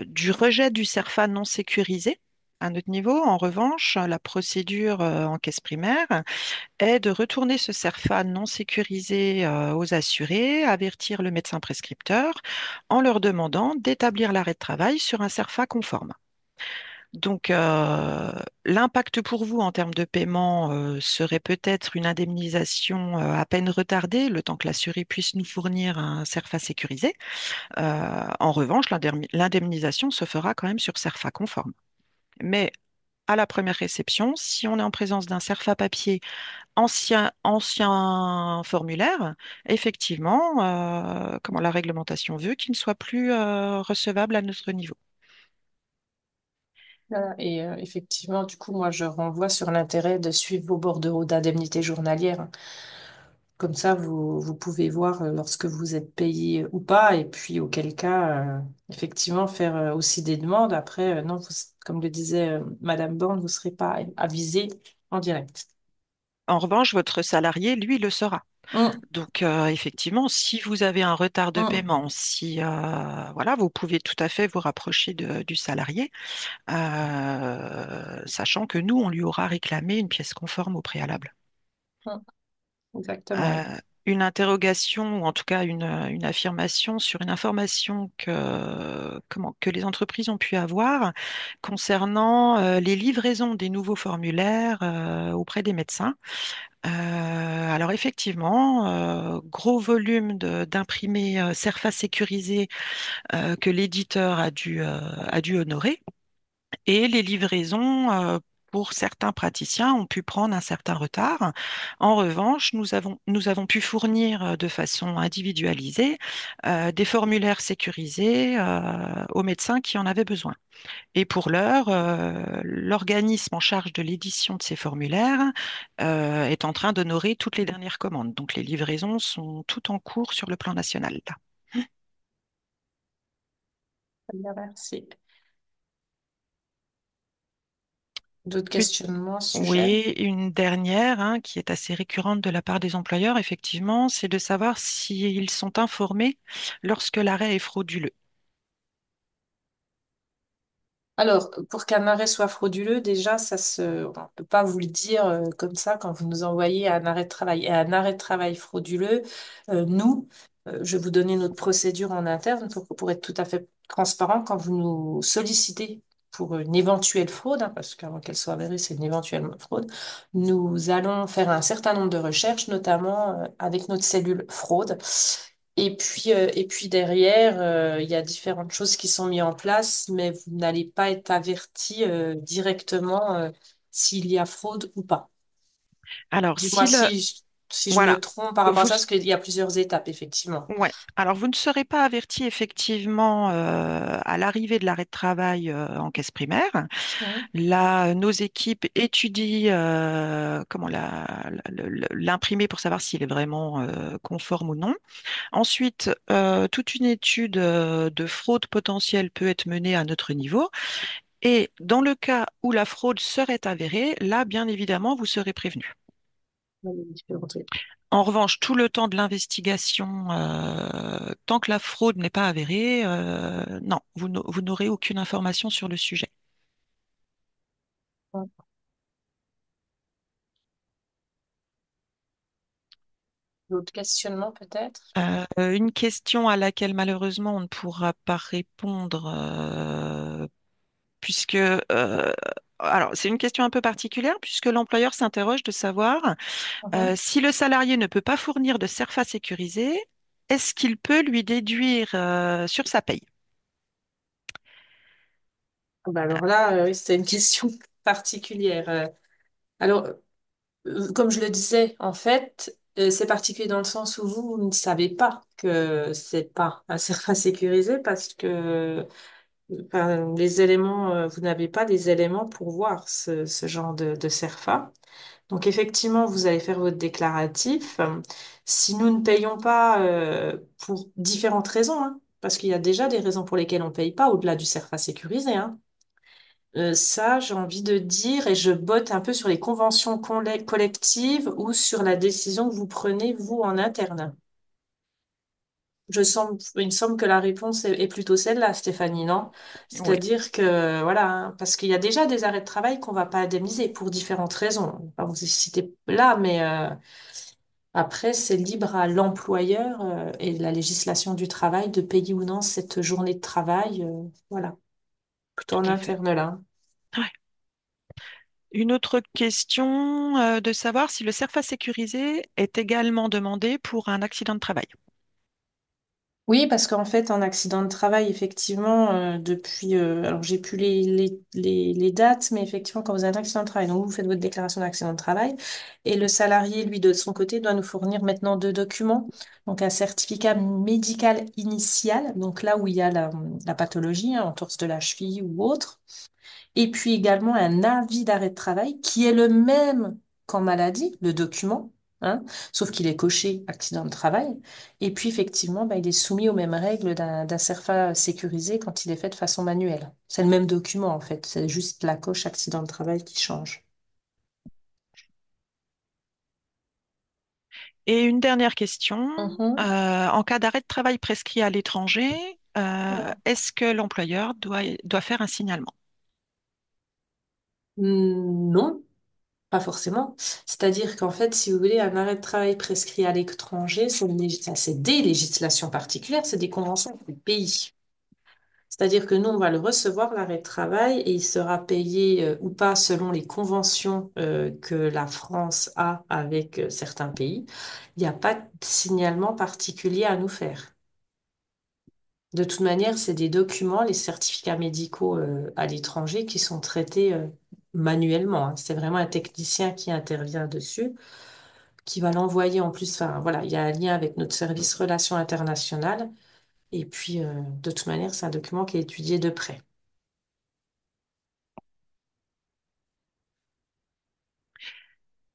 du rejet du CERFA non sécurisé. À notre niveau, en revanche, la procédure en caisse primaire est de retourner ce CERFA non sécurisé aux assurés, avertir le médecin prescripteur en leur demandant d'établir l'arrêt de travail sur un CERFA conforme. Donc, l'impact pour vous en termes de paiement serait peut-être une indemnisation à peine retardée, le temps que l'assuré puisse nous fournir un CERFA sécurisé. En revanche, l'indemnisation se fera quand même sur CERFA conforme. Mais à la première réception, si on est en présence d'un CERFA papier ancien formulaire, effectivement, comment la réglementation veut qu'il ne soit plus recevable à notre niveau. Voilà. Et effectivement, du coup, moi, je renvoie sur l'intérêt de suivre vos bordereaux d'indemnité journalière. Comme ça, vous pouvez voir lorsque vous êtes payé ou pas, et puis auquel cas, effectivement, faire aussi des demandes. Après, non, comme le disait Madame Borne, vous ne serez pas avisé en direct. En revanche, votre salarié, lui, le sera. Hum, Donc, effectivement, si vous avez un retard de hum, paiement, si voilà, vous pouvez tout à fait vous rapprocher du salarié, sachant que nous, on lui aura réclamé une pièce conforme au préalable. hum. Exactement, Euh, oui. une interrogation ou en tout cas une affirmation sur une information que les entreprises ont pu avoir concernant les livraisons des nouveaux formulaires auprès des médecins. Alors effectivement, gros volume d'imprimés CERFA sécurisés que l'éditeur a dû honorer. Et les livraisons, pour certains praticiens, ont pu prendre un certain retard. En revanche, nous avons pu fournir de façon individualisée des formulaires sécurisés aux médecins qui en avaient besoin. Et pour l'heure, l'organisme en charge de l'édition de ces formulaires est en train d'honorer toutes les dernières commandes. Donc les livraisons sont toutes en cours sur le plan national. Très bien, merci. D'autres Une- questionnements à ce sujet? Oui, une dernière hein, qui est assez récurrente de la part des employeurs, effectivement, c'est de savoir s'ils sont informés lorsque l'arrêt est frauduleux. Alors, pour qu'un arrêt soit frauduleux, déjà, on ne peut pas vous le dire comme ça quand vous nous envoyez un arrêt de travail. Et un arrêt de travail frauduleux, nous, je vais vous donner notre procédure en interne pour être tout à fait transparent quand vous nous sollicitez pour une éventuelle fraude, hein, parce qu'avant qu'elle soit avérée, c'est une éventuelle fraude, nous allons faire un certain nombre de recherches, notamment avec notre cellule fraude. Et puis derrière, il y a différentes choses qui sont mises en place, mais vous n'allez pas être averti directement s'il y a fraude ou pas. Alors, Dis-moi si. si je me Voilà. trompe par rapport à Vous, ça, parce qu'il y a plusieurs étapes, effectivement. ouais. Alors, vous ne serez pas averti effectivement à l'arrivée de l'arrêt de travail en caisse primaire. Mhm. Là, nos équipes étudient comment l'imprimer pour savoir s'il est vraiment conforme ou non. Ensuite, toute une étude de fraude potentielle peut être menée à notre niveau. Et dans le cas où la fraude serait avérée, là, bien évidemment, vous serez prévenu. En revanche, tout le temps de l'investigation, tant que la fraude n'est pas avérée, non, vous n'aurez aucune information sur le sujet. D'autres questionnements, peut-être? Une question à laquelle malheureusement on ne pourra pas répondre puisque alors c'est une question un peu particulière puisque l'employeur s'interroge de savoir Mhm. si le salarié ne peut pas fournir de CERFA sécurisé, est-ce qu'il peut lui déduire sur sa paye? Bah alors là, oui, c'est une question particulière. Alors, comme je le disais, en fait, c'est particulier dans le sens où vous ne savez pas que c'est pas un CERFA sécurisé parce que enfin, les éléments, vous n'avez pas les éléments pour voir ce genre de CERFA. Donc effectivement, vous allez faire votre déclaratif. Si nous ne payons pas pour différentes raisons, hein, parce qu'il y a déjà des raisons pour lesquelles on ne paye pas au-delà du CERFA sécurisé, hein. Ça, j'ai envie de dire, et je botte un peu sur les conventions collectives ou sur la décision que vous prenez, vous, en interne. Il me semble que la réponse est plutôt celle-là, Stéphanie, non? Oui, C'est-à-dire que, voilà, hein, parce qu'il y a déjà des arrêts de travail qu'on va pas indemniser pour différentes raisons. Je vais pas vous citer là, mais après, c'est libre à l'employeur et la législation du travail de payer ou non cette journée de travail. Voilà, plutôt tout en à fait. interne là. Ouais. Une autre question de savoir si le CERFA sécurisé est également demandé pour un accident de travail. Oui, parce qu'en fait, en accident de travail, effectivement, depuis, alors j'ai plus les dates, mais effectivement, quand vous avez un accident de travail, donc vous faites votre déclaration d'accident de travail, et le salarié, lui, de son côté, doit nous fournir maintenant deux documents, donc un certificat médical initial, donc là où il y a la pathologie, hein, entorse de la cheville ou autre, et puis également un avis d'arrêt de travail qui est le même qu'en maladie, le document, hein, sauf qu'il est coché accident de travail. Et puis effectivement, bah, il est soumis aux mêmes règles d'un CERFA sécurisé quand il est fait de façon manuelle. C'est le même document en fait, c'est juste la coche accident de travail qui change. Et une dernière question. Mhm. En cas d'arrêt de travail prescrit à l'étranger, est-ce que l'employeur doit faire un signalement? Non, pas forcément. C'est-à-dire qu'en fait, si vous voulez, un arrêt de travail prescrit à l'étranger, c'est des législations particulières, c'est des conventions du pays. C'est-à-dire que nous, on va le recevoir, l'arrêt de travail, et il sera payé ou pas selon les conventions que la France a avec certains pays. Il n'y a pas de signalement particulier à nous faire. De toute manière, c'est des documents, les certificats médicaux à l'étranger qui sont traités manuellement, hein. C'est vraiment un technicien qui intervient dessus, qui va l'envoyer en plus. Enfin, voilà, il y a un lien avec notre service relations internationales. Et puis, de toute manière, c'est un document qui est étudié de près.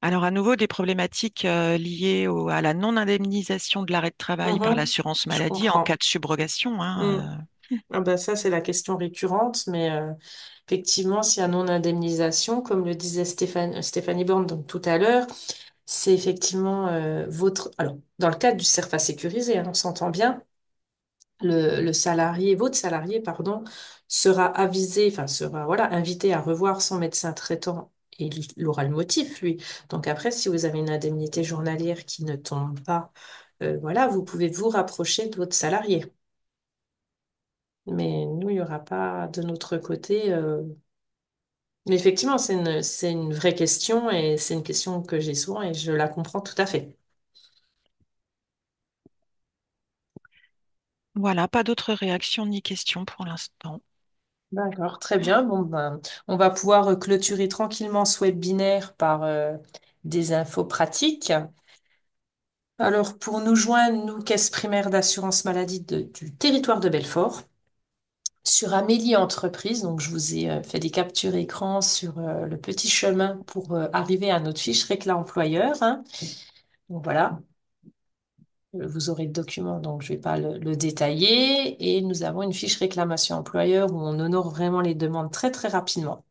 Alors, à nouveau, des problématiques liées à la non-indemnisation de l'arrêt de travail par Mhm. l'assurance Je maladie en cas comprends. de subrogation, Mm. hein. Ah ben ça, c'est la question récurrente, mais effectivement, s'il y a non-indemnisation, comme le disait Stéphanie Borne donc, tout à l'heure, c'est effectivement votre... Alors, dans le cadre du CERFA sécurisé, hein, on s'entend bien, le salarié, votre salarié, pardon, sera avisé, enfin, sera voilà, invité à revoir son médecin traitant et il aura le motif, lui. Donc après, si vous avez une indemnité journalière qui ne tombe pas, voilà, vous pouvez vous rapprocher de votre salarié. Mais nous, il n'y aura pas de notre côté. Mais effectivement, c'est une vraie question et c'est une question que j'ai souvent et je la comprends tout à fait. Voilà, pas d'autres réactions ni questions pour l'instant. D'accord, très bien. Bon, ben, on va pouvoir clôturer tranquillement ce webinaire par des infos pratiques. Alors, pour nous joindre, nous, Caisse primaire d'assurance maladie du territoire de Belfort, sur Amélie Entreprise, donc je vous ai fait des captures écran sur le petit chemin pour arriver à notre fiche réclame employeur, hein. Donc voilà, vous aurez le document, donc je ne vais pas le détailler. Et nous avons une fiche réclamation employeur où on honore vraiment les demandes très très rapidement.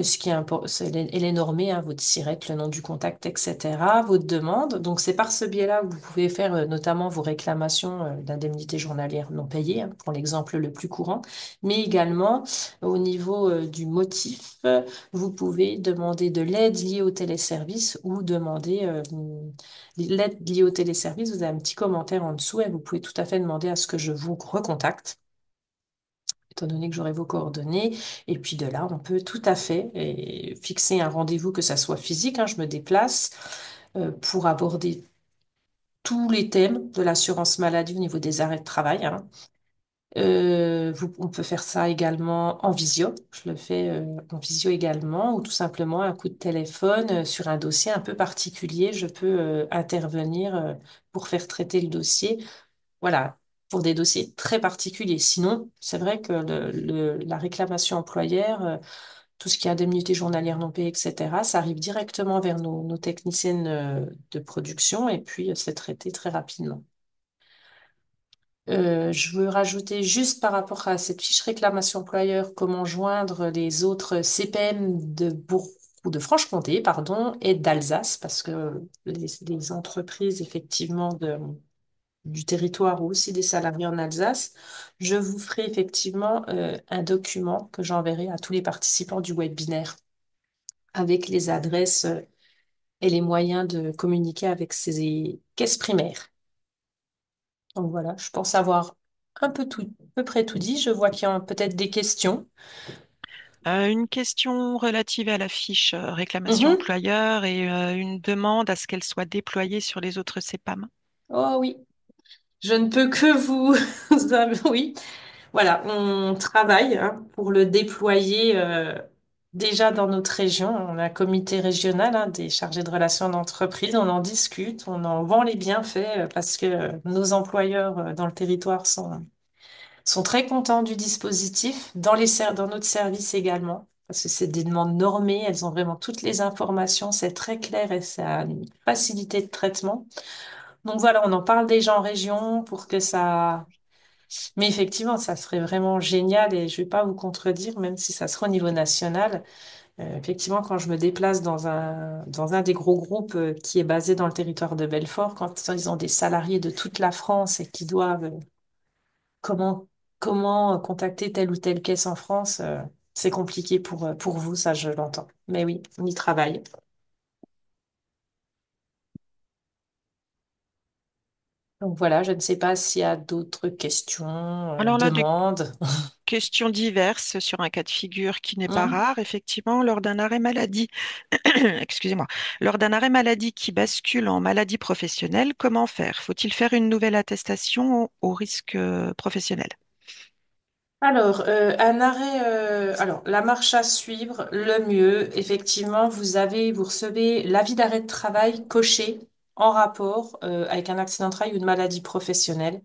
Ce qui est important, elle est normée, hein, votre SIRET, le nom du contact, etc., votre demande. Donc, c'est par ce biais-là que vous pouvez faire notamment vos réclamations d'indemnités journalières non payées, hein, pour l'exemple le plus courant. Mais également, au niveau du motif, vous pouvez demander de l'aide liée au téléservice ou demander l'aide liée au téléservice. Vous avez un petit commentaire en dessous et vous pouvez tout à fait demander à ce que je vous recontacte étant donné que j'aurai vos coordonnées. Et puis de là, on peut tout à fait fixer un rendez-vous, que ça soit physique, hein, je me déplace pour aborder tous les thèmes de l'assurance maladie au niveau des arrêts de travail, hein. On peut faire ça également en visio. Je le fais en visio également, ou tout simplement un coup de téléphone sur un dossier un peu particulier. Je peux intervenir pour faire traiter le dossier. Voilà, pour des dossiers très particuliers. Sinon, c'est vrai que la réclamation employeur, tout ce qui est indemnité journalière non payée, etc., ça arrive directement vers nos techniciennes de production et puis c'est traité très rapidement. Je veux rajouter juste par rapport à cette fiche réclamation employeur, comment joindre les autres CPM de ou de Franche-Comté, pardon, et d'Alsace, parce que les entreprises, effectivement, du territoire ou aussi des salariés en Alsace, je vous ferai effectivement un document que j'enverrai à tous les participants du webinaire avec les adresses et les moyens de communiquer avec ces caisses primaires. Donc voilà, je pense avoir un peu tout, à peu près tout dit. Je vois qu'il y a peut-être des questions. Une question relative à la fiche réclamation Mhm. employeur et une demande à ce qu'elle soit déployée sur les autres CEPAM. Oh oui, je ne peux que vous... Oui, voilà, on travaille hein, pour le déployer déjà dans notre région. On a un comité régional hein, des chargés de relations d'entreprise. On en discute, on en vend les bienfaits parce que nos employeurs dans le territoire sont très contents du dispositif, dans notre service également. Parce que c'est des demandes normées, elles ont vraiment toutes les informations, c'est très clair et ça a une facilité de traitement. Donc voilà, on en parle déjà en région pour que ça mais effectivement, ça serait vraiment génial et je vais pas vous contredire, même si ça sera au niveau national. Effectivement, quand je me déplace dans un des gros groupes qui est basé dans le territoire de Belfort, quand ils ont des salariés de toute la France et qui doivent comment, comment contacter telle ou telle caisse en France, c'est compliqué pour vous, ça je l'entends. Mais oui, on y travaille. Donc voilà, je ne sais pas s'il y a d'autres questions, Alors là, des demandes. questions diverses sur un cas de figure qui n'est pas Hmm. rare, effectivement, lors d'un arrêt maladie, excusez-moi, lors d'un arrêt maladie qui bascule en maladie professionnelle, comment faire? Faut-il faire une nouvelle attestation au risque professionnel? Alors, un arrêt, alors la marche à suivre, le mieux, effectivement, vous recevez l'avis d'arrêt de travail coché en rapport avec un accident de travail ou une maladie professionnelle.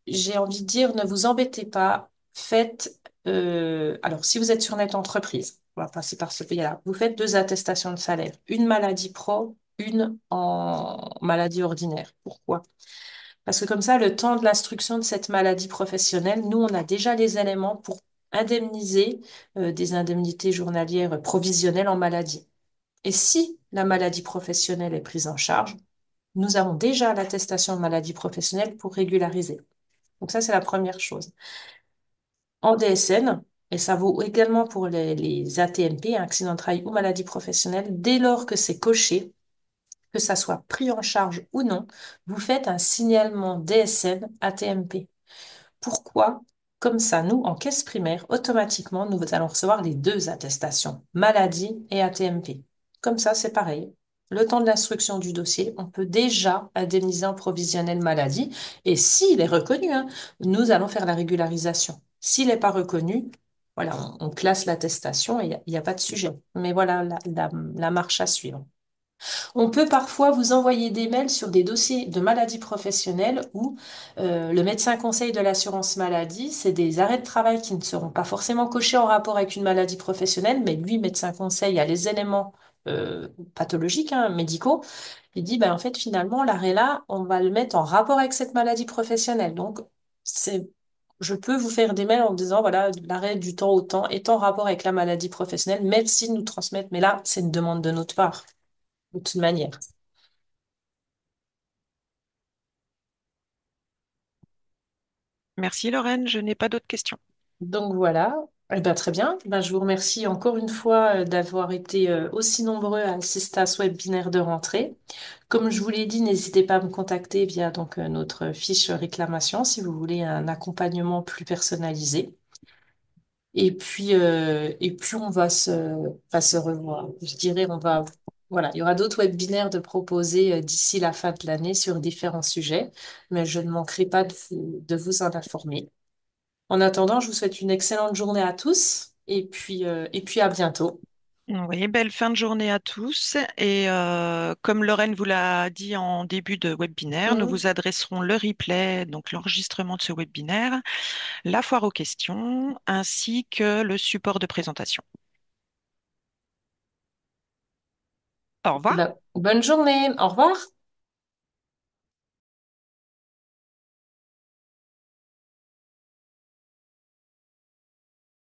J'ai envie de dire, ne vous embêtez pas, faites, alors si vous êtes sur Net Entreprise, on va passer par ce pays-là, vous faites deux attestations de salaire, une maladie pro, une en maladie ordinaire. Pourquoi? Parce que comme ça, le temps de l'instruction de cette maladie professionnelle, nous, on a déjà les éléments pour indemniser des indemnités journalières provisionnelles en maladie. Et si la maladie professionnelle est prise en charge, nous avons déjà l'attestation de maladie professionnelle pour régulariser. Donc ça, c'est la première chose. En DSN, et ça vaut également pour les ATMP, accident de travail ou maladie professionnelle, dès lors que c'est coché, que ça soit pris en charge ou non, vous faites un signalement DSN ATMP. Pourquoi? Comme ça, nous, en caisse primaire, automatiquement, nous allons recevoir les deux attestations, maladie et ATMP. Comme ça, c'est pareil. Le temps de l'instruction du dossier, on peut déjà indemniser en provisionnel maladie. Et s'il est reconnu, hein, nous allons faire la régularisation. S'il n'est pas reconnu, voilà, on classe l'attestation et il n'y a pas de sujet. Mais voilà la marche à suivre. On peut parfois vous envoyer des mails sur des dossiers de maladies professionnelles où le médecin conseil de l'assurance maladie, c'est des arrêts de travail qui ne seront pas forcément cochés en rapport avec une maladie professionnelle, mais lui, médecin conseil, a les éléments pathologiques, hein, médicaux. Il dit, ben, en fait, finalement, l'arrêt là, on va le mettre en rapport avec cette maladie professionnelle. Donc, je peux vous faire des mails en disant, voilà, l'arrêt du temps au temps est en rapport avec la maladie professionnelle, même s'ils nous transmettent, mais là, c'est une demande de notre part, de toute manière. Merci Lorraine, je n'ai pas d'autres questions. Donc voilà. Eh ben, très bien. Ben, je vous remercie encore une fois d'avoir été aussi nombreux à assister à ce webinaire de rentrée. Comme je vous l'ai dit, n'hésitez pas à me contacter via donc notre fiche réclamation si vous voulez un accompagnement plus personnalisé. Et puis va se revoir. Je dirais, voilà, il y aura d'autres webinaires de proposer d'ici la fin de l'année sur différents sujets, mais je ne manquerai pas de vous en informer. En attendant, je vous souhaite une excellente journée à tous et puis à bientôt. Oui, belle fin de journée à tous. Et comme Lorraine vous l'a dit en début de webinaire, nous Mhm. vous adresserons le replay, donc l'enregistrement de ce webinaire, la foire aux questions, ainsi que le support de présentation. Au revoir. Bonne journée. Au revoir.